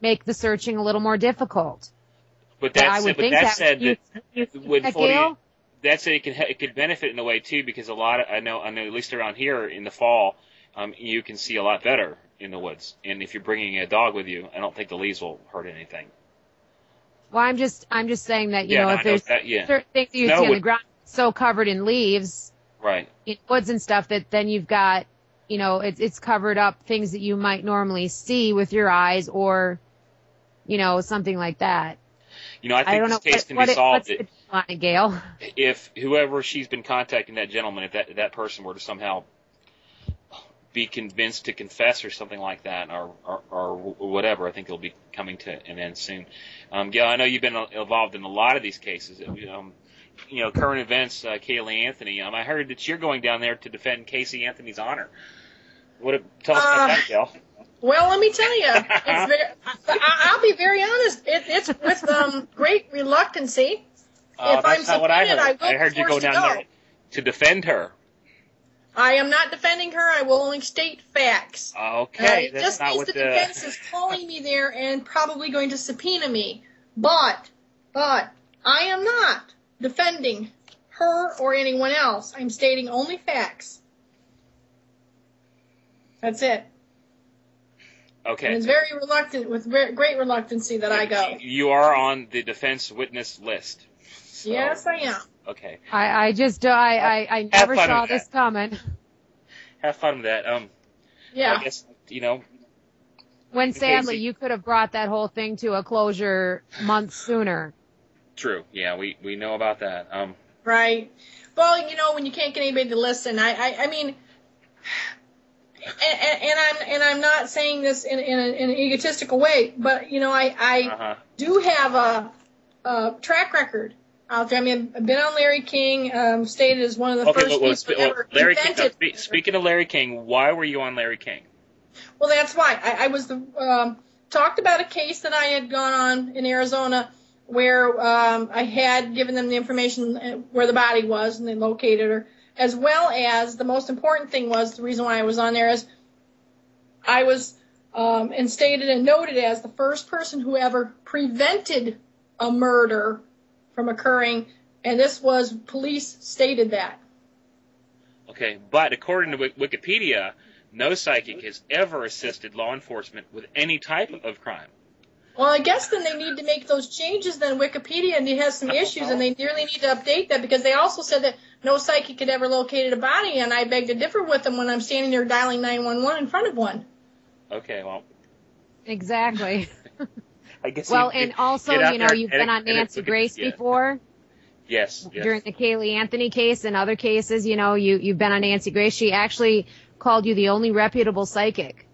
make the searching a little more difficult. But that said, it could benefit in a way too, because I know at least around here in the fall, you can see a lot better in the woods, and if you're bringing a dog with you, I don't think the leaves will hurt anything. Well, I'm just saying that, if there's certain things you see on the ground so covered in leaves, right, in woods and stuff, that then you've got, it's covered up things that you might normally see with your eyes, or, something like that. I think this case can be solved Gale. If whoever she's been contacting, that gentleman, if that person were to somehow be convinced to confess or something like that, or whatever, I think it'll be coming to an end soon. Gail, I know you've been involved in a lot of these cases. Current events, Kaylee Anthony. I heard that you're going down there to defend Casey Anthony's honor. Tell us about that, Gail. Well, let me tell you, I'll be very honest. It's with great reluctancy. If I'm subpoenaed, I heard you go down there to defend her. I am not defending her. I will only state facts. Okay, it just means the defense is calling me there and probably going to subpoena me. But I am not defending her or anyone else. I'm stating only facts. That's it. Okay. And it's very reluctant, with great reluctancy that I go. You are on the defense witness list. So. Yes, I am. Okay. I never saw this coming. Have fun with that. Yeah. I guess, when sadly you could have brought that whole thing to a closure months sooner. True. Yeah, we know about that. Right. Well, when you can't get anybody to listen, I mean, and I'm not saying this in an egotistical way, but I do have a track record out there. I mean, I've been on Larry King, stated as one of the first people ever invented. Speaking of Larry King, why were you on Larry King? Well, that's why I was talked about a case that I had gone on in Arizona where I had given them the information where the body was, and they located her. As well as the most important thing was, the reason why I was on there is I was stated and noted as the first person who ever prevented a murder from occurring, and this was, police stated that. Okay, but according to Wikipedia, no psychic has ever assisted law enforcement with any type of crime. Well, I guess then they need to make those changes. Then Wikipedia has some issues, and they really need to update that, because they also said that no psychic had ever located a body, and I beg to differ with them when I'm standing there dialing 911 in front of one. Okay, well. Exactly. I guess. Well, and also, you've been on Nancy Grace before. Yes. During the Kaylee Anthony case and other cases, you've been on Nancy Grace. She actually called you the only reputable psychic.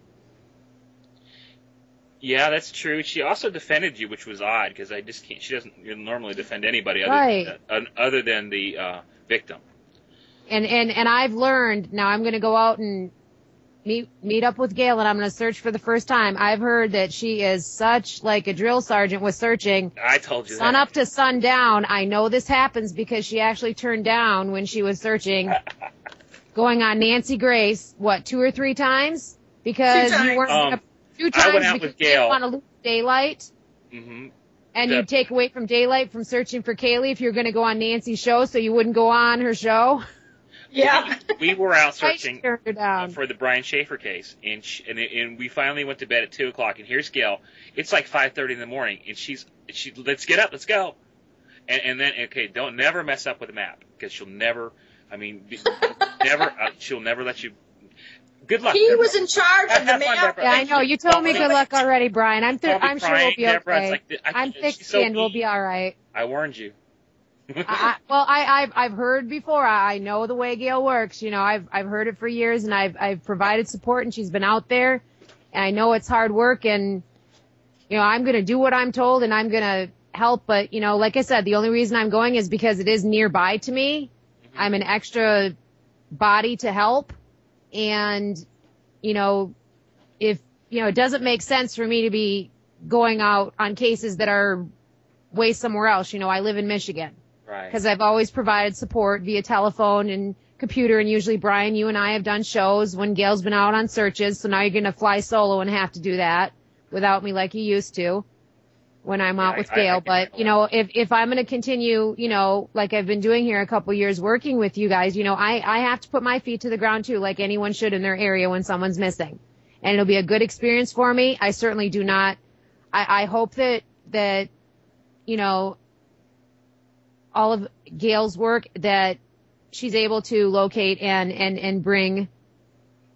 Yeah, that's true. She also defended you, which was odd because I just can't. She doesn't normally defend anybody other than the victim. And I've learned now. I'm going to go out and meet up with Gale, and I'm going to search for the first time. I've heard that she is such like a drill sergeant with searching. I told you sun that. up to sundown. I know this happens because she actually turned down when she was searching, going on Nancy Grace 2 or 3 times because you weren't. 2 times I went out because with you Gale. didn't want to lose daylight. Mm-hmm. And you'd take away from daylight from searching for Kaylee if you're going to go on Nancy's show, so you wouldn't go on her show. Yeah. We were out searching for the Brian Schaefer case, and we finally went to bed at 2 o'clock. And here's Gail. It's like 5:30 in the morning, and she let's get up, let's go. And then don't never mess up with the map because she'll never. I mean, she'll never let you. Good luck. He Deborah. was in charge of the map. Yeah, I know. You told me good luck already, Brian. I'm sure we'll be Deborah, okay. like, I'm thick-skinned. We'll be all right. I warned you. I've heard before. I know the way Gale works. You know, I've heard it for years, and I've provided support, and she's been out there, and I know it's hard work, and you know, I'm gonna do what I'm told, and I'm gonna help. But you know, like I said, the only reason I'm going is because it is nearby to me. Mm-hmm. I'm an extra body to help. And, you know, if, you know, it doesn't make sense for me to be going out on cases that are way somewhere else. You know, I live in Michigan. Right. Because I've always provided support via telephone and computer. And usually, Brian, you and I have done shows when Gail's been out on searches. So now you're going to fly solo and have to do that without me like you used to when I'm out with Gail. But, you know, if I'm going to continue, you know, like I've been doing here a couple years working with you guys, you know, I have to put my feet to the ground too, like anyone should in their area when someone's missing. And it'll be a good experience for me. I certainly do not. I hope that, you know, all of Gail's work, that she's able to locate and bring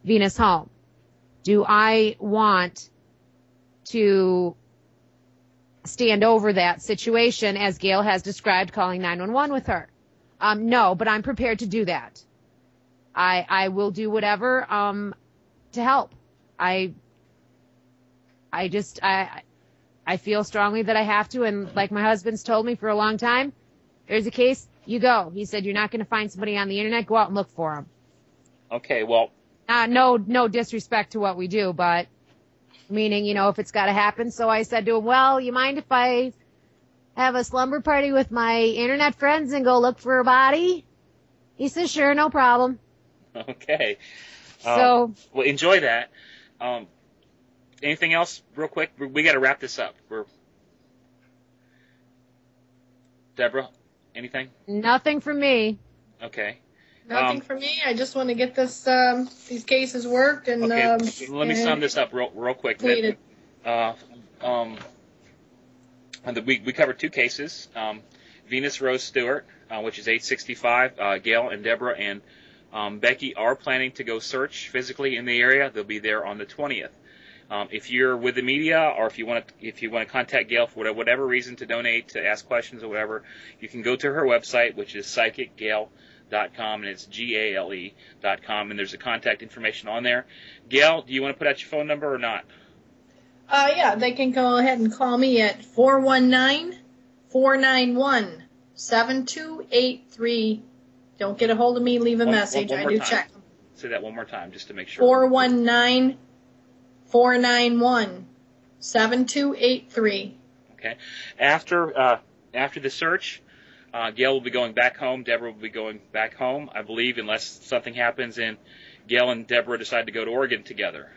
Venus home. Do I want to stand over that situation as Gale has described, calling 911 with her? No, but I'm prepared to do that. I will do whatever to help. I feel strongly that I have to, and like my husband's told me for a long time, there's a case, you go. He said, you're not going to find somebody on the internet, go out and look for them. Okay, well. No disrespect to what we do, but meaning, you know, if it's got to happen. So I said to him, well, you mind if I have a slumber party with my internet friends and go look for a body? He says, sure, no problem. Okay. So. Well, enjoy that. Anything else real quick? We got to wrap this up. Deborah, anything? Nothing from me. Okay. Nothing for me. I just want to get these cases worked and. Okay. Let me sum this up real quick. Completed. We covered 2 cases. Venus Rose Stewart, which is 865. Gail and Deborah and Becky are planning to go search physically in the area. They'll be there on the 20th. If you're with the media, or if you want to contact Gail for whatever reason, to donate, to ask questions or whatever, you can go to her website, which is psychicgale.com, and it's GALE.com, and there's a contact information on there. Gail, do you want to put out your phone number or not? Yeah, they can go ahead and call me at 419-491-7283. Don't get a hold of me, leave a message. I do check them. Say that one more time, just to make sure. 419-491-7283. Okay. After the search, Gail will be going back home. Deborah will be going back home, I believe, unless something happens and Gail and Deborah decide to go to Oregon together.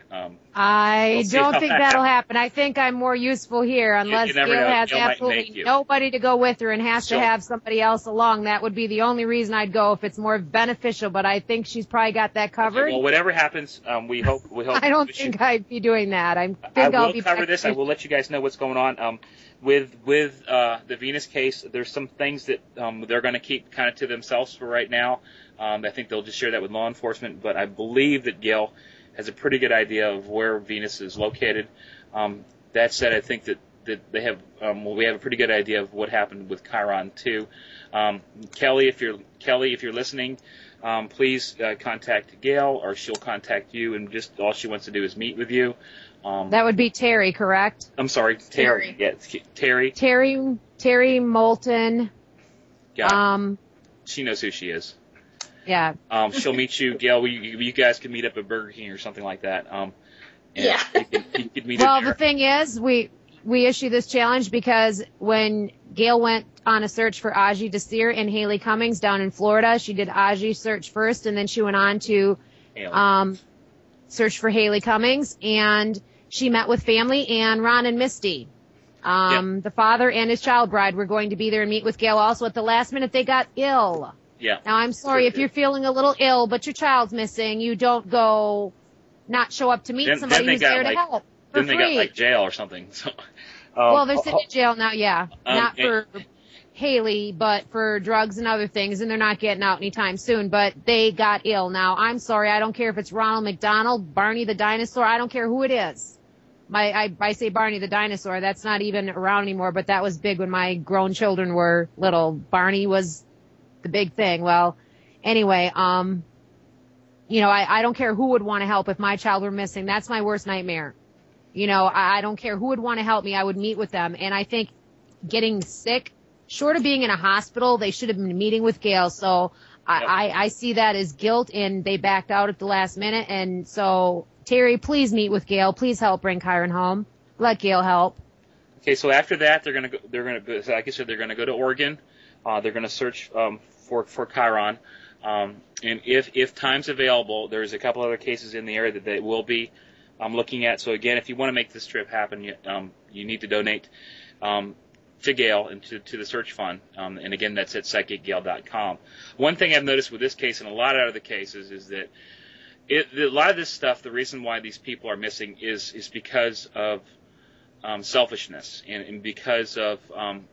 I don't think that'll happen. I think I'm more useful here, unless Gail has absolutely nobody to go with her and has to have somebody else along. That would be the only reason I'd go, if it's more beneficial. But I think she's probably got that covered. Okay, well, whatever happens, we hope. I don't think I'd be doing that. I think I'll be cover this. I will let you guys know what's going on. With the Venus case, there's some things that they're going to keep kind of to themselves for right now. I think they'll just share that with law enforcement, but I believe that Gail has a pretty good idea of where Venus is located. That said, I think that they have we have a pretty good idea of what happened with Kyron too. Kelly, if you're listening, please contact Gale, or she'll contact you, and just all she wants to do is meet with you. That would be Terry, correct? I'm sorry, Terry. Yeah, Terry. Terry Moulton. Yeah. She knows who she is. Yeah. She'll meet you, Gail. You guys can meet up at Burger King or something like that. Yeah. You could meet Well, her there. the thing is, we issue this challenge because when Gail went on a search for Aji Desir and Haley Cummings down in Florida, she did Aji search first, and then she went on to search for Haley Cummings, and she met with family and Ron and Misty. The father and his child bride were going to be there and meet with Gail. Also, at the last minute, they got ill. Yeah. Now, I'm sorry if you're feeling a little ill, but your child's missing. You don't go not show up to meet somebody who's there to help for free. Then they got jail or something. So, well, they're sitting in jail now, yeah. Not for Haley, but for drugs and other things, and they're not getting out anytime soon. But they got ill. Now, I'm sorry. I don't care if it's Ronald McDonald, Barney the dinosaur. I don't care who it is. I say Barney the dinosaur. That's not even around anymore, but that was big when my grown children were little. Barney was the big thing. Well, anyway, I don't care who would want to help if my child were missing. That's my worst nightmare. I don't care who would want to help me. I would meet with them. And I think getting sick, short of being in a hospital, they should have been meeting with Gail. So I see that as guilt, and they backed out at the last minute. And so, Terry, please meet with Gail. Please help bring Kyron home. Let Gail help. Okay, so after that, they're gonna go. Like I said, they're gonna go to Oregon. They're gonna search for Kyron. And if time's available, there's a couple other cases in the area that they will be looking at. So again, if you want to make this trip happen, you need to donate to Gail and to the search fund. And again, that's at psychicgale.com. One thing I've noticed with this case and a lot of other cases is that a lot of this stuff, the reason why these people are missing is because of selfishness and because of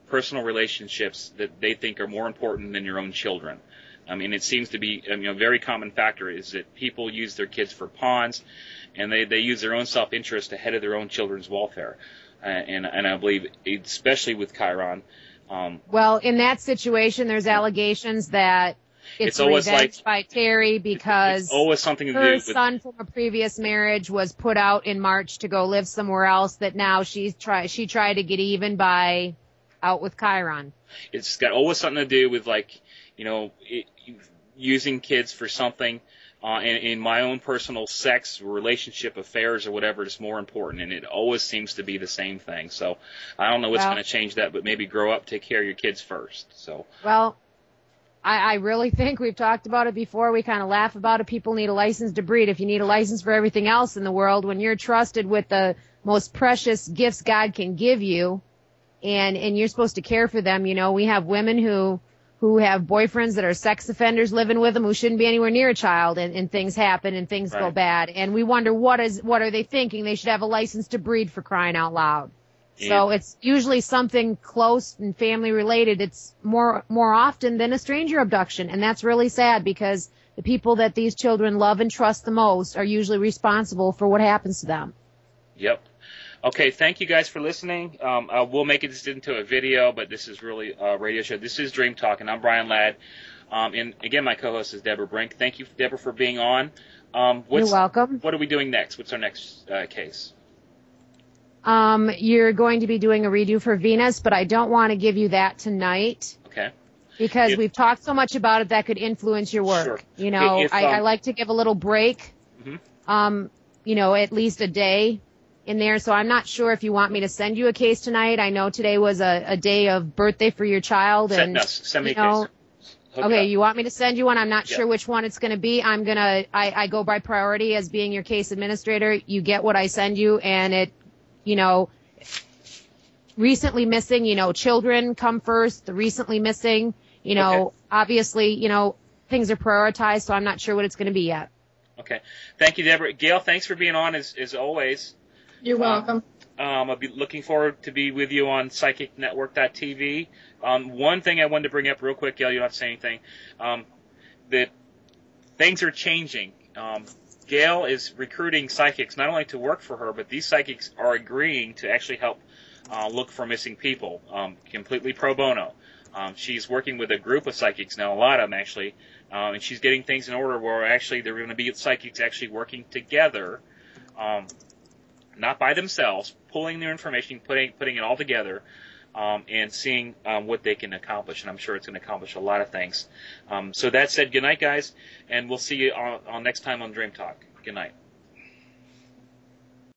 personal relationships that they think are more important than your own children. I mean, it seems to be a very common factor is that people use their kids for pawns, and they use their own self-interest ahead of their own children's welfare. And I believe, especially with Kyron. Well, in that situation, there's allegations that it's revenge by Terry because it's always something to do her with son from a previous marriage was put out in March to go live somewhere else. That now she tried to get even by out with Kyron. It's got always something to do with using kids for something. In my own personal sex, relationship, affairs, or whatever, it's more important, and it always seems to be the same thing. So I don't know what's going to change that, but maybe grow up, take care of your kids first. So well, I really think we've talked about it before. We kind of laugh about it. People need a license to breed. If you need a license for everything else in the world, when you're trusted with the most precious gifts God can give you, and you're supposed to care for them, we have women who have boyfriends that are sex offenders living with them who shouldn't be anywhere near a child, and things happen and things go bad. And we wonder what are they thinking? They should have a license to breed, for crying out loud. Yeah. So it's usually something close and family related. It's more often than a stranger abduction. And that's really sad because the people that these children love and trust the most are usually responsible for what happens to them. Yep. Okay, thank you guys for listening. We'll make it into a video, but this is really a radio show. This is Dream Talk, and I'm Brian Ladd. And again, my co-host is Debra Brink. Thank you, Debra, for being on. You're welcome. What are we doing next? What's our next case? You're going to be doing a redo for Venus, but I don't want to give you that tonight. Okay. Because we've talked so much about it that could influence your work. Sure. I like to give a little break. Mm-hmm. At least a day in there. So I'm not sure if you want me to send you a case tonight. I know today was a day of birthday for your child. Send me a case. Okay, you want me to send you one? I'm not sure which one it's going to be. I go by priority as being your case administrator. You get what I send you, and it, recently missing, children come first, the recently missing, obviously, things are prioritized, so I'm not sure what it's going to be yet. Okay. Thank you, Debra. Gail, thanks for being on as always. You're welcome. I'll be looking forward to be with you on psychicnetwork.tv. One thing I wanted to bring up real quick, Gail, you don't have to say anything, that things are changing. Gail is recruiting psychics not only to work for her, but these psychics are agreeing to actually help look for missing people, completely pro bono. She's working with a group of psychics now, a lot of them actually, and she's getting things in order where actually they're going to be psychics actually working together, not by themselves, pulling their information, putting it all together, and seeing what they can accomplish. And I'm sure it's going to accomplish a lot of things. So that said, good night, guys, and we'll see you on next time on Dream Talk. Good night.